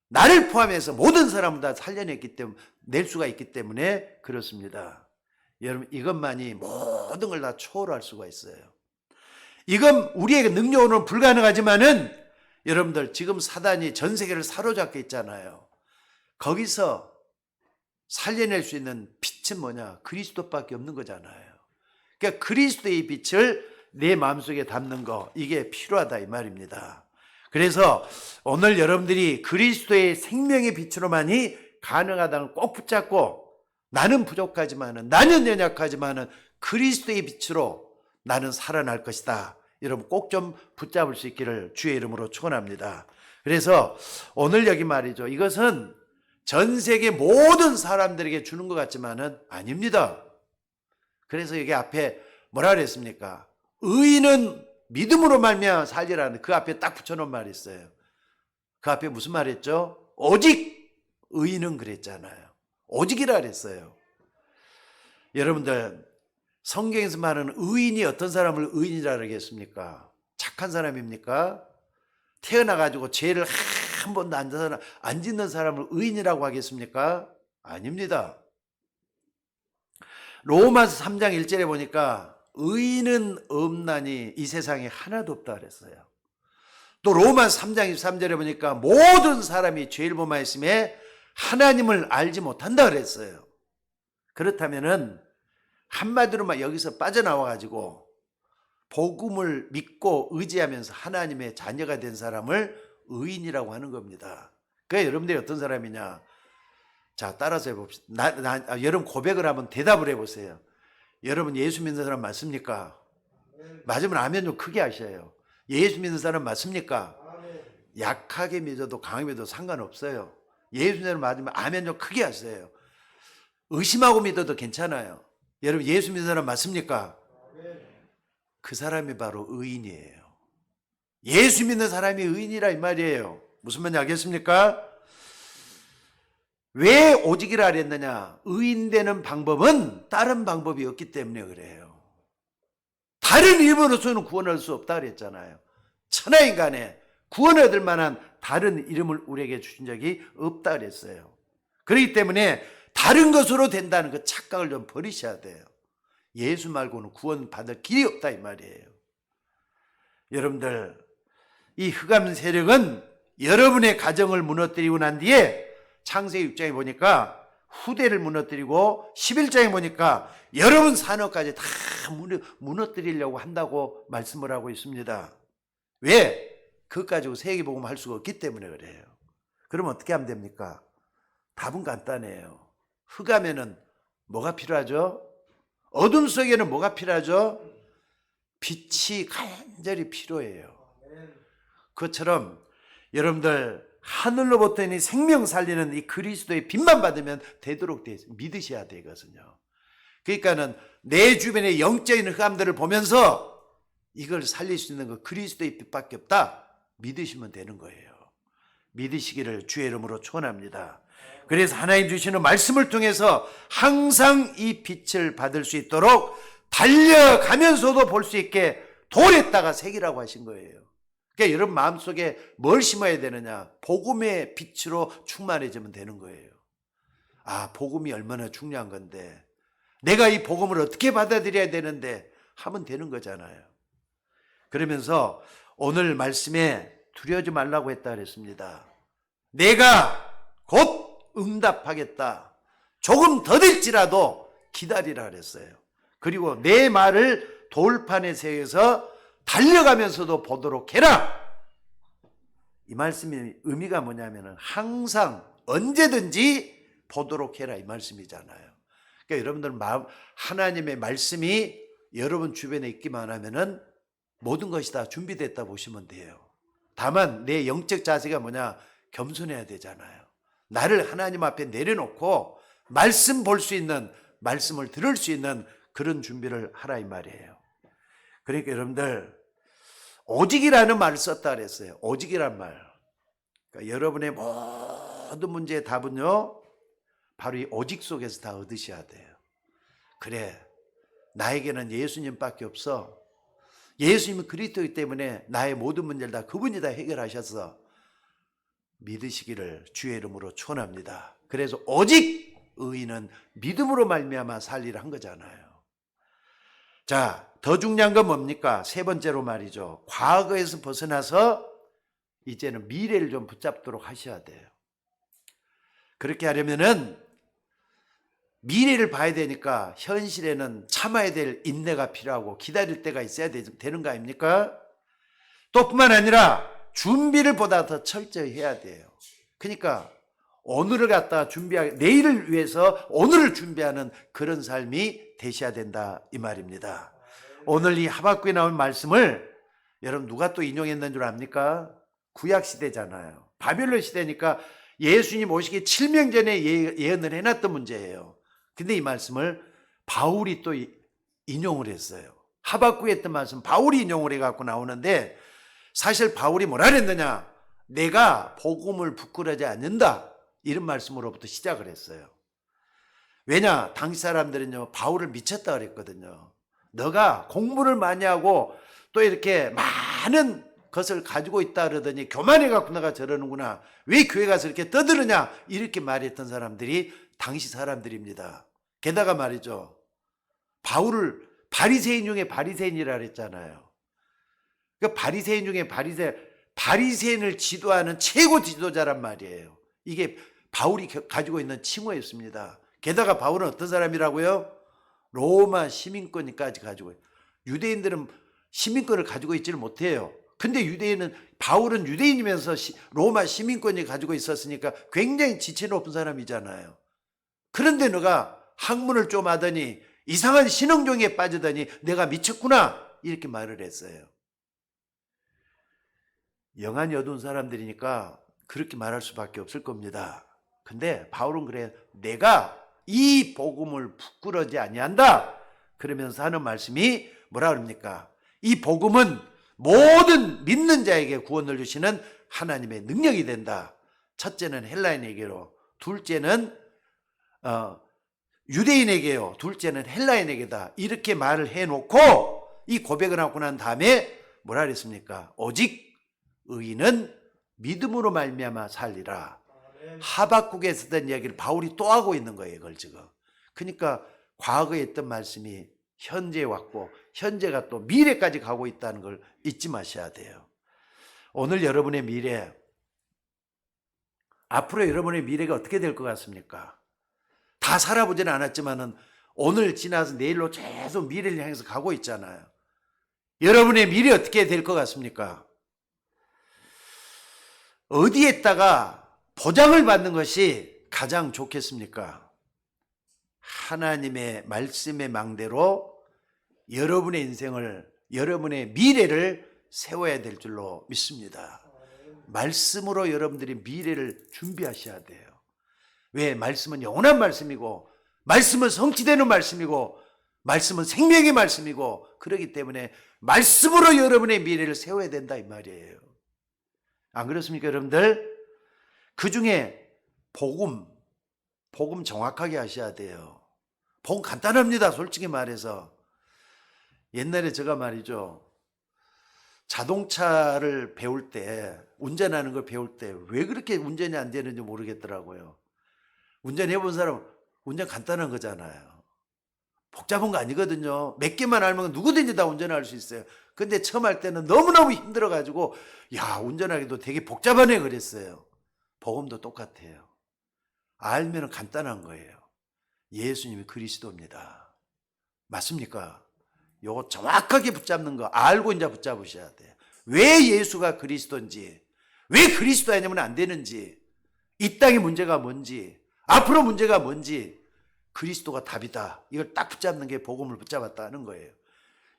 나를 포함해서 모든 사람을 다 살려냈기 때문에 낼 수가 있기 때문에 그렇습니다. 여러분 이것만이 모든 걸 다 초월할 수가 있어요. 이건 우리에게 능력으로는 불가능하지만은 여러분들 지금 사단이 전 세계를 사로잡고 있잖아요. 거기서 살려낼 수 있는 빛은 뭐냐? 그리스도밖에 없는 거잖아요. 그러니까 그리스도의 빛을 내 마음속에 담는 거 이게 필요하다 이 말입니다. 그래서 오늘 여러분들이 그리스도의 생명의 빛으로만이 가능하다는 걸 꼭 붙잡고 나는 부족하지만은 나는 연약하지만은 그리스도의 빛으로 나는 살아날 것이다. 여러분 꼭 좀 붙잡을 수 있기를 주의 이름으로 축원합니다. 그래서 오늘 여기 말이죠. 이것은 전 세계 모든 사람들에게 주는 것 같지만은 아닙니다. 그래서 여기 앞에 뭐라 그랬습니까? 의인은 믿음으로 말미암아 살리라는 그 앞에 딱 붙여놓은 말이 있어요. 그 앞에 무슨 말 했죠? 오직 의인은 그랬잖아요. 오직이라 그랬어요. 여러분들 성경에서 말하는 의인이 어떤 사람을 의인이라 그러겠습니까? 착한 사람입니까? 태어나가지고 죄를 한 번도 안 짓는 사람을 의인이라고 하겠습니까? 아닙니다. 로마서 3장 1절에 보니까 의인은 없나니 이 세상에 하나도 없다 그랬어요. 또 로마서 3장 23절에 보니까 모든 사람이 죄를 범하였음에 하나님을 알지 못한다 그랬어요. 그렇다면은 한마디로만 여기서 빠져나와가지고 복음을 믿고 의지하면서 하나님의 자녀가 된 사람을 의인이라고 하는 겁니다. 그러니까 여러분들이 어떤 사람이냐? 자, 따라서 해봅시다. 여러분 고백을 한번 대답을 해보세요. 여러분 예수 믿는 사람 맞습니까? 맞으면 아멘 좀 크게 하셔요. 예수 믿는 사람 맞습니까? 약하게 믿어도 강하게 믿어도 상관없어요. 예수 믿는 사람 맞으면 아멘 좀 크게 하세요. 의심하고 믿어도 괜찮아요. 여러분 예수 믿는 사람 맞습니까? 그 사람이 바로 의인이에요. 예수 믿는 사람이 의인이라 이 말이에요. 무슨 말인지 알겠습니까? 왜 오직이라 그랬느냐? 의인 되는 방법은 다른 방법이 없기 때문에 그래요. 다른 이름으로서는 구원할 수 없다 그랬잖아요. 천하인간에 구원 얻을 만한 다른 이름을 우리에게 주신 적이 없다 그랬어요. 그렇기 때문에 다른 것으로 된다는 그 착각을 좀 버리셔야 돼요. 예수 말고는 구원 받을 길이 없다 이 말이에요. 여러분들 이 흑암 세력은 여러분의 가정을 무너뜨리고 난 뒤에 창세기 6장에 보니까 후대를 무너뜨리고 11장에 보니까 여러분 산업까지 다 무너뜨리려고 한다고 말씀을 하고 있습니다. 왜? 그것 가지고 세계복음 할 수가 없기 때문에 그래요. 그러면 어떻게 하면 됩니까? 답은 간단해요. 흑암에는 뭐가 필요하죠? 어둠 속에는 뭐가 필요하죠? 빛이 간절히 필요해요. 그것처럼 여러분들 하늘로부터 이 생명 살리는 이 그리스도의 빛만 받으면 되도록 믿으셔야 되거든요. 그러니까는 내 주변의 영적인 흑암들을 보면서 이걸 살릴 수 있는 거 그리스도의 빛밖에 없다. 믿으시면 되는 거예요. 믿으시기를 주의 이름으로 축원합니다. 그래서 하나님 주시는 말씀을 통해서 항상 이 빛을 받을 수 있도록 달려가면서도 볼 수 있게 돌에다가 새기라고 하신 거예요. 그러니까 여러분 마음속에 뭘 심어야 되느냐? 복음의 빛으로 충만해지면 되는 거예요. 아, 복음이 얼마나 중요한 건데 내가 이 복음을 어떻게 받아들여야 되는데 하면 되는 거잖아요. 그러면서 오늘 말씀에 두려워하지 말라고 했다 그랬습니다. 내가 곧 응답하겠다. 조금 더딜지라도 기다리라 그랬어요. 그리고 내 말을 돌판에 세워서 달려가면서도 보도록 해라. 이 말씀의 의미가 뭐냐면 항상 언제든지 보도록 해라 이 말씀이잖아요. 그러니까 여러분들 마음 하나님의 말씀이 여러분 주변에 있기만 하면은 모든 것이 다 준비됐다 보시면 돼요. 다만 내 영적 자세가 뭐냐? 겸손해야 되잖아요. 나를 하나님 앞에 내려놓고 말씀 볼 수 있는, 말씀을 들을 수 있는 그런 준비를 하라 이 말이에요. 그러니까 여러분들 오직이라는 말을 썼다 그랬어요. 오직이란 말. 그러니까 여러분의 모든 문제의 답은요 바로 이 오직 속에서 다 얻으셔야 돼요. 그래, 나에게는 예수님밖에 없어. 예수님은 그리스도이기 때문에 나의 모든 문제를 다 그분이 다 해결하셔서 믿으시기를 주의 이름으로 축원합니다. 그래서 오직 의인은 믿음으로 말미암아 살리라 한 거잖아요. 자, 더 중요한 건 뭡니까? 세 번째로 말이죠. 과거에서 벗어나서 이제는 미래를 좀 붙잡도록 하셔야 돼요. 그렇게 하려면은 미래를 봐야 되니까 현실에는 참아야 될 인내가 필요하고 기다릴 때가 있어야 되는 거 아닙니까? 또 뿐만 아니라 준비를 보다 더 철저히 해야 돼요. 그러니까 오늘을 갖다 준비하게, 내일을 위해서 오늘을 준비하는 그런 삶이 되셔야 된다 이 말입니다. 오늘 이 하박국에 나온 말씀을 여러분 누가 또 인용했는 줄 압니까? 구약 시대잖아요. 바벨론 시대니까 예수님 오시기 7년 전에 예언을 해놨던 문제예요. 근데 이 말씀을 바울이 또 인용을 했어요. 하박국에 했던 말씀 바울이 인용을 해갖고 나오는데 사실 바울이 뭐라 그랬느냐? 내가 복음을 부끄러워하지 않는다. 이런 말씀으로부터 시작을 했어요. 왜냐? 당시 사람들은요 바울을 미쳤다 그랬거든요. 너가 공부를 많이 하고 또 이렇게 많은 것을 가지고 있다 그러더니 교만해갖고 너가 저러는구나. 왜 교회 가서 이렇게 떠드느냐? 이렇게 말했던 사람들이 당시 사람들입니다. 게다가 말이죠. 바울을 바리새인 중에 바리새인이라 그랬잖아요. 그 바리새인 중에 바리새인을 지도하는 최고 지도자란 말이에요. 이게 바울이 가지고 있는 칭호였습니다. 게다가 바울은 어떤 사람이라고요? 로마 시민권까지 가지고 있어요. 유대인들은 시민권을 가지고 있지를 못해요. 근데 바울은 유대인이면서 로마 시민권이 가지고 있었으니까 굉장히 지체 높은 사람이잖아요. 그런데 너가 학문을 좀 하더니 이상한 신흥종에 빠지더니 내가 미쳤구나 이렇게 말을 했어요. 영안이 어두운 사람들이니까 그렇게 말할 수밖에 없을 겁니다. 근데 바울은 그래, 내가 이 복음을 부끄러워하지 아니한다 그러면서 하는 말씀이 뭐라 그럽니까? 이 복음은 모든 믿는 자에게 구원을 주시는 하나님의 능력이 된다. 첫째는 헬라인에게로, 둘째는 유대인에게요, 둘째는 헬라인에게다. 이렇게 말을 해놓고 이 고백을 하고 난 다음에 뭐라 그랬습니까? 오직 의인은 믿음으로 말미암아 살리라. 하박국에 쓰던 이야기를 바울이 또 하고 있는 거예요, 이걸 지금. 그러니까 과거에 했던 말씀이 현재에 왔고 현재가 또 미래까지 가고 있다는 걸 잊지 마셔야 돼요. 오늘 여러분의 미래 앞으로 여러분의 미래가 어떻게 될 것 같습니까? 다 살아보지는 않았지만은 오늘 지나서 내일로 계속 미래를 향해서 가고 있잖아요. 여러분의 미래 어떻게 될 것 같습니까? 어디에다가 보장을 받는 것이 가장 좋겠습니까? 하나님의 말씀의 망대로 여러분의 인생을, 여러분의 미래를 세워야 될 줄로 믿습니다. 말씀으로 여러분들이 미래를 준비하셔야 돼요. 왜? 말씀은 영원한 말씀이고, 말씀은 성취되는 말씀이고, 말씀은 생명의 말씀이고, 그렇기 때문에 말씀으로 여러분의 미래를 세워야 된다 이 말이에요. 안 그렇습니까, 여러분들? 그 중에 복음 정확하게 하셔야 돼요. 복음 간단합니다, 솔직히 말해서. 옛날에 제가 말이죠, 자동차를 배울 때, 운전하는 걸 배울 때 왜 그렇게 운전이 안 되는지 모르겠더라고요. 운전해 본 사람, 운전 간단한 거잖아요. 복잡한 거 아니거든요. 몇 개만 알면 누구든지 다 운전할 수 있어요. 근데 처음 할 때는 너무너무 힘들어가지고, 야, 운전하기도 되게 복잡하네 그랬어요. 복음도 똑같아요. 알면 간단한 거예요. 예수님이 그리스도입니다. 맞습니까? 요거 정확하게 붙잡는 거 알고 이제 붙잡으셔야 돼요. 왜 예수가 그리스도인지, 왜 그리스도 아니면 안 되는지, 이 땅의 문제가 뭔지, 앞으로 문제가 뭔지, 그리스도가 답이다. 이걸 딱 붙잡는 게 복음을 붙잡았다 하는 거예요.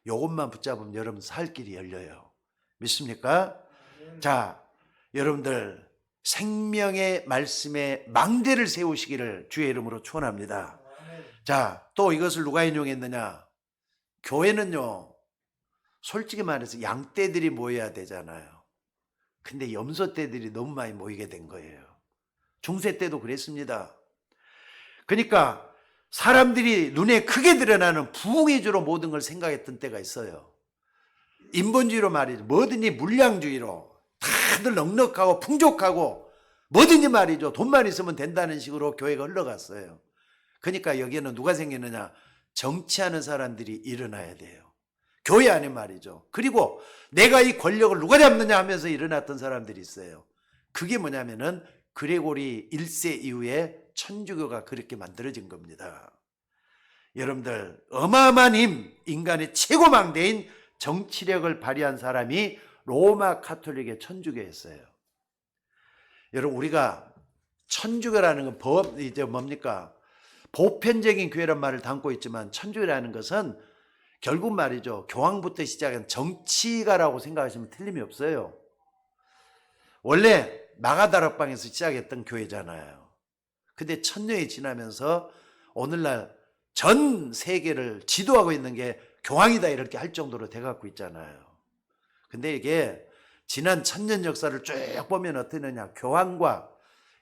요것만 붙잡으면 여러분 살 길이 열려요. 믿습니까? 자, 여러분들 생명의 말씀에 망대를 세우시기를 주의 이름으로 축원합니다. 자, 또 이것을 누가 인용했느냐? 교회는요, 솔직히 말해서 양떼들이 모여야 되잖아요. 근데 염소떼들이 너무 많이 모이게 된 거예요. 중세 때도 그랬습니다. 그러니까 사람들이 눈에 크게 드러나는 부흥의주로 모든 걸 생각했던 때가 있어요. 인본주의로 말이죠. 뭐든지 물량주의로 다들 넉넉하고 풍족하고 뭐든지 말이죠. 돈만 있으면 된다는 식으로 교회가 흘러갔어요. 그러니까 여기에는 누가 생기느냐? 정치하는 사람들이 일어나야 돼요. 교회 안에 말이죠. 그리고 내가 이 권력을 누가 잡느냐 하면서 일어났던 사람들이 있어요. 그게 뭐냐면은 그레고리 1세 이후에 천주교가 그렇게 만들어진 겁니다. 여러분들 어마어마한 힘, 인간의 최고 망대인 정치력을 발휘한 사람이 로마 카톨릭의 천주교였어요. 여러분 우리가 천주교라는 건 이제 뭡니까? 보편적인 교회란 말을 담고 있지만 천주교라는 것은 결국 말이죠. 교황부터 시작한 정치가라고 생각하시면 틀림이 없어요. 원래 마가다락방에서 시작했던 교회잖아요. 근데 천년이 지나면서 오늘날 전 세계를 지도하고 있는 게 교황이다 이렇게 할 정도로 돼갖고 있잖아요. 근데 이게 지난 천년 역사를 쭉 보면 어떠느냐. 교황과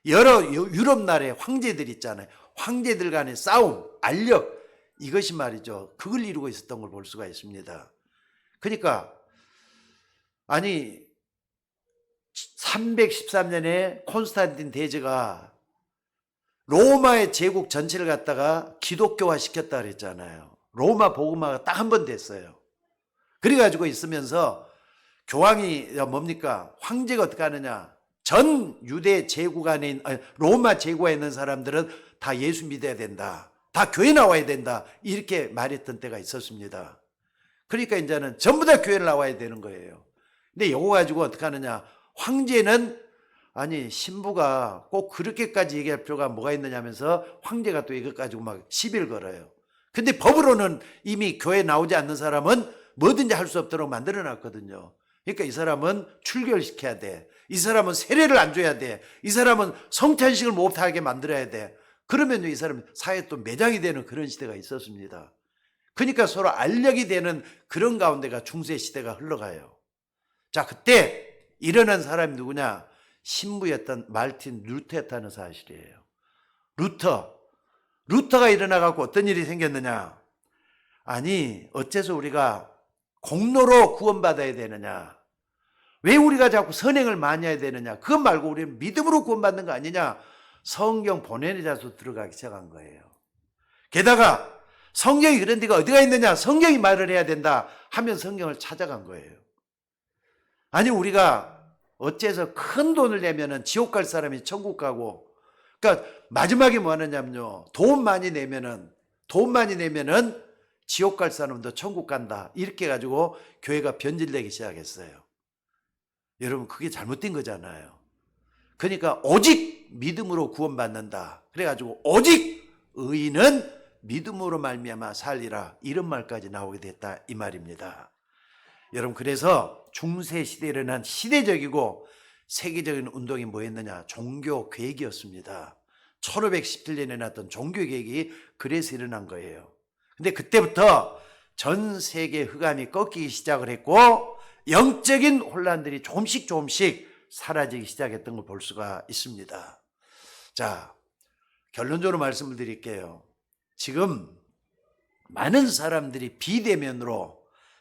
여러 유럽 나라의 황제들 있잖아요. 황제들 간의 싸움, 알력, 이것이 말이죠. 그걸 이루고 있었던 걸 볼 수가 있습니다. 그러니까 아니 313년에 콘스탄틴 대제가 로마의 제국 전체를 갖다가 기독교화 시켰다 그랬잖아요. 로마 복음화가 딱 한 번 됐어요. 그래가지고 있으면서 교황이 뭡니까? 황제가 어떻게 하느냐? 전 유대 제국 안에 로마 제국에 있는 사람들은 다 예수 믿어야 된다. 다 교회 나와야 된다. 이렇게 말했던 때가 있었습니다. 그러니까 이제는 전부 다 교회를 나와야 되는 거예요. 근데 이거 가지고 어떻게 하느냐? 황제는 아니 신부가 꼭 그렇게까지 얘기할 필요가 뭐가 있느냐 하면서 황제가 또 이것 가지고 막 시비를 걸어요. 근데 법으로는 이미 교회 나오지 않는 사람은 뭐든지 할 수 없도록 만들어 놨거든요. 그러니까 이 사람은 출교를 시켜야 돼. 이 사람은 세례를 안 줘야 돼. 이 사람은 성찬식을 못하게 만들어야 돼. 그러면 이 사람 사회에 또 매장이 되는 그런 시대가 있었습니다. 그러니까 서로 알력이 되는 그런 가운데가 중세 시대가 흘러가요. 자, 그때 일어난 사람이 누구냐? 신부였던 말틴 루터였다는 사실이에요. 루터가 일어나갖고 어떤 일이 생겼느냐? 아니 어째서 우리가 공로로 구원받아야 되느냐? 왜 우리가 자꾸 선행을 많이 해야 되느냐? 그것 말고 우리는 믿음으로 구원받는 거 아니냐? 성경 본연의자서 들어가기 시작한 거예요. 게다가 성경이 그런 데가 어디가 있느냐? 성경이 말을 해야 된다 하면 성경을 찾아간 거예요. 아니 우리가 어째서 큰 돈을 내면은 지옥 갈 사람이 천국 가고, 그러니까 마지막에 뭐 하느냐면요, 돈 많이 내면은 지옥 갈 사람도 천국 간다, 이렇게 해가지고 교회가 변질되기 시작했어요. 여러분, 그게 잘못된 거잖아요. 그러니까 오직 믿음으로 구원받는다, 그래가지고 오직 의인은 믿음으로 말미암아 살리라, 이런 말까지 나오게 됐다, 이 말입니다. 여러분, 그래서 중세 시대에 일어난 시대적이고 세계적인 운동이 뭐였느냐? 종교 개혁이었습니다. 1517년에 났던 종교 개혁이 그래서 일어난 거예요. 근데 그때부터 전 세계 흑암이 꺾이기 시작을 했고 영적인 혼란들이 조금씩 사라지기 시작했던 걸 볼 수가 있습니다. 자, 결론적으로 말씀을 드릴게요. 지금 많은 사람들이 비대면으로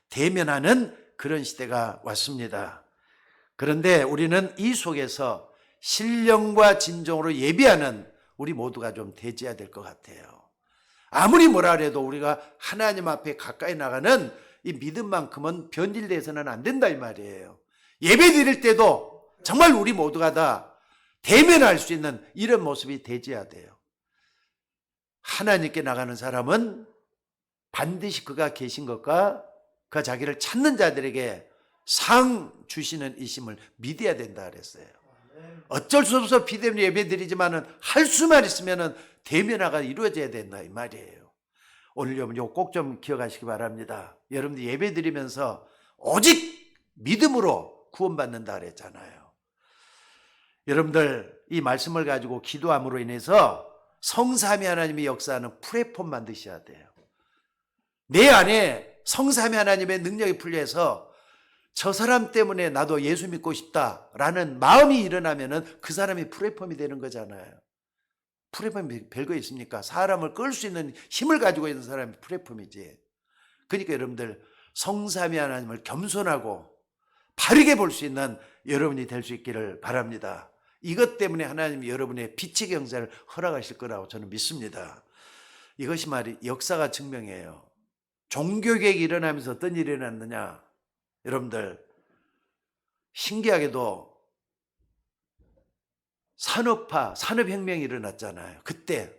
대면하는 그런 시대가 왔습니다. 그런데 우리는 이 속에서 신령과 진정으로 예비하는 우리 모두가 좀 되어야 될 것 같아요. 아무리 뭐라 해도 우리가 하나님 앞에 가까이 나가는 이 믿음만큼은 변질돼서는 안 된다, 이 말이에요. 예배 드릴 때도 정말 우리 모두가 다 대면할 수 있는 이런 모습이 되어야 돼요. 하나님께 나가는 사람은 반드시 그가 계신 것과 그 자기를 찾는 자들에게 상 주시는 이심을 믿어야 된다 그랬어요. 어쩔 수 없어 비대면 예배 드리지만은 할 수만 있으면은 대면화가 이루어져야 된다, 이 말이에요. 오늘 여러분 이거 꼭 좀 기억하시기 바랍니다. 여러분들 예배 드리면서 오직 믿음으로 구원받는다 그랬잖아요. 여러분들 이 말씀을 가지고 기도함으로 인해서 성삼위 하나님의 역사하는 플랫폼 만드셔야 돼요. 내 안에 성삼위 하나님의 능력이 풀려서 저 사람 때문에 나도 예수 믿고 싶다라는 마음이 일어나면은 그 사람이 플랫폼이 되는 거잖아요. 플랫폼이 별거 있습니까? 사람을 끌 수 있는 힘을 가지고 있는 사람이 플랫폼이지. 그러니까 여러분들 성삼위 하나님을 겸손하고 바르게 볼 수 있는 여러분이 될 수 있기를 바랍니다. 이것 때문에 하나님이 여러분의 빛의 경사를 허락하실 거라고 저는 믿습니다. 이것이 말이 역사가 증명해요. 종교개혁이 일어나면서 어떤 일이 일어났느냐? 여러분들 신기하게도 산업혁명이 일어났잖아요. 그때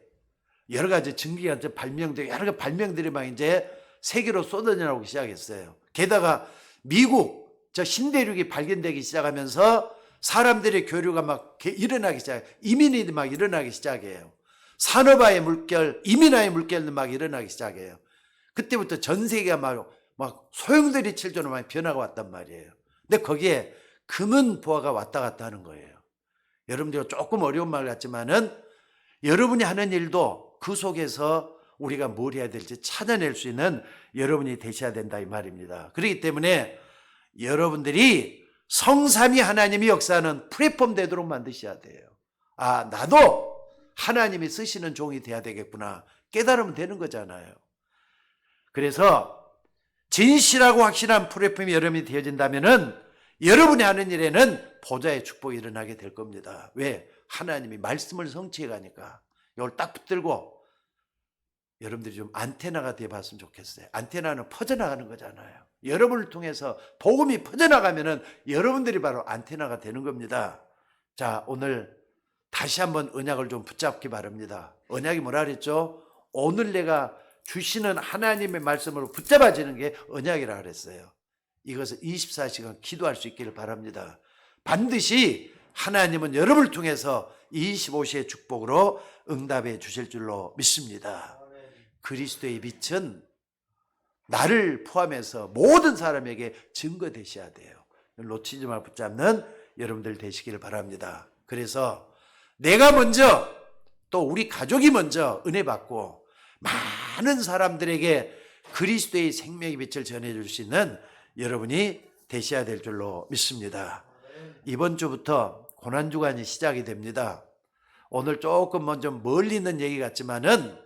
여러 가지 증기가 발명되고 여러 가지 발명들이 막 이제 세계로 쏟아져 나오기 시작했어요. 게다가 미국 저 신대륙이 발견되기 시작하면서 사람들의 교류가 막 일어나기 시작해요. 이민이 막 일어나기 시작해요. 산업화의 물결, 이민화의 물결도 막 일어나기 시작해요. 그때부터 전 세계가 막 소용돌이 칠 정도로 많이 변화가 왔단 말이에요. 근데 거기에 금은 보화가 왔다 갔다 하는 거예요. 여러분들 조금 어려운 말 같지만은 여러분이 하는 일도 그 속에서 우리가 뭘 해야 될지 찾아낼 수 있는 여러분이 되셔야 된다, 이 말입니다. 그렇기 때문에 여러분들이 성삼위 하나님이 역사하는 플랫폼 되도록 만드셔야 돼요. 아, 나도 하나님이 쓰시는 종이 돼야 되겠구나 깨달으면 되는 거잖아요. 그래서 진실하고 확실한 플랫폼이 여러분이 되어진다면은 여러분이 하는 일에는 보좌의 축복이 일어나게 될 겁니다. 왜? 하나님이 말씀을 성취해 가니까. 이걸 딱 붙들고 여러분들이 좀 안테나가 되어봤으면 좋겠어요. 안테나는 퍼져나가는 거잖아요. 여러분을 통해서 복음이 퍼져나가면은 여러분들이 바로 안테나가 되는 겁니다. 자, 오늘 다시 한번 언약을 좀 붙잡기 바랍니다. 언약이 뭐라 그랬죠? 오늘 내가 주시는 하나님의 말씀으로 붙잡아지는 게 언약이라 그랬어요. 이것을 24시간 기도할 수 있기를 바랍니다. 반드시 하나님은 여러분을 통해서 25시의 축복으로 응답해 주실 줄로 믿습니다. 그리스도의 빛은 나를 포함해서 모든 사람에게 증거되셔야 돼요. 놓치지 말고 붙잡는 여러분들 되시기를 바랍니다. 그래서 내가 먼저 또 우리 가족이 먼저 은혜 받고 많은 사람들에게 그리스도의 생명의 빛을 전해줄 수 있는 여러분이 되셔야 될 줄로 믿습니다. 이번 주부터 고난주간이 시작이 됩니다. 오늘 조금 먼저 멀리 있는 얘기 같지만은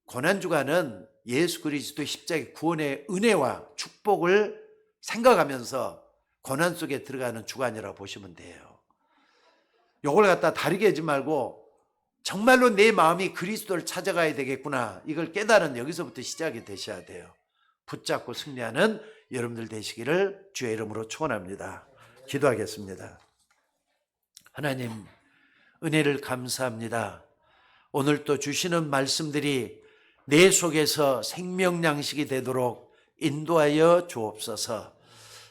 고난주간은 예수 그리스도의 십자가의 구원의 은혜와 축복을 생각하면서 고난 속에 들어가는 주간이라고 보시면 돼요. 요걸 갖다 다르게 하지 말고 정말로 내 마음이 그리스도를 찾아가야 되겠구나, 이걸 깨달은 여기서부터 시작이 되셔야 돼요. 붙잡고 승리하는 여러분들 되시기를 주의 이름으로 축원합니다. 기도하겠습니다. 하나님, 은혜를 감사합니다. 오늘 또 주시는 말씀들이 내 속에서 생명 양식이 되도록 인도하여 주옵소서.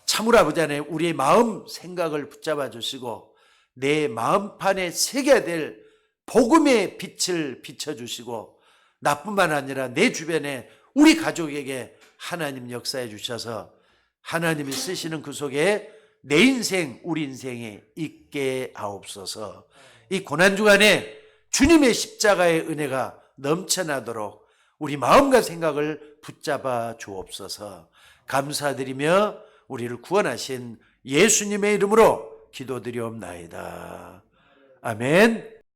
참으로 아버지 하나님, 우리의 마음 생각을 붙잡아 주시고 내 마음판에 새겨야 될 복음의 빛을 비춰주시고 나뿐만 아니라 내 주변에 우리 가족에게 하나님 역사해 주셔서 하나님이 쓰시는 그 속에 내 인생, 우리 인생에 있게 하옵소서. 이 고난주간에 주님의 십자가의 은혜가 넘쳐나도록 우리 마음과 생각을 붙잡아 주옵소서. 감사드리며 우리를 구원하신 예수님의 이름으로 기도드리옵나이다. 아멘.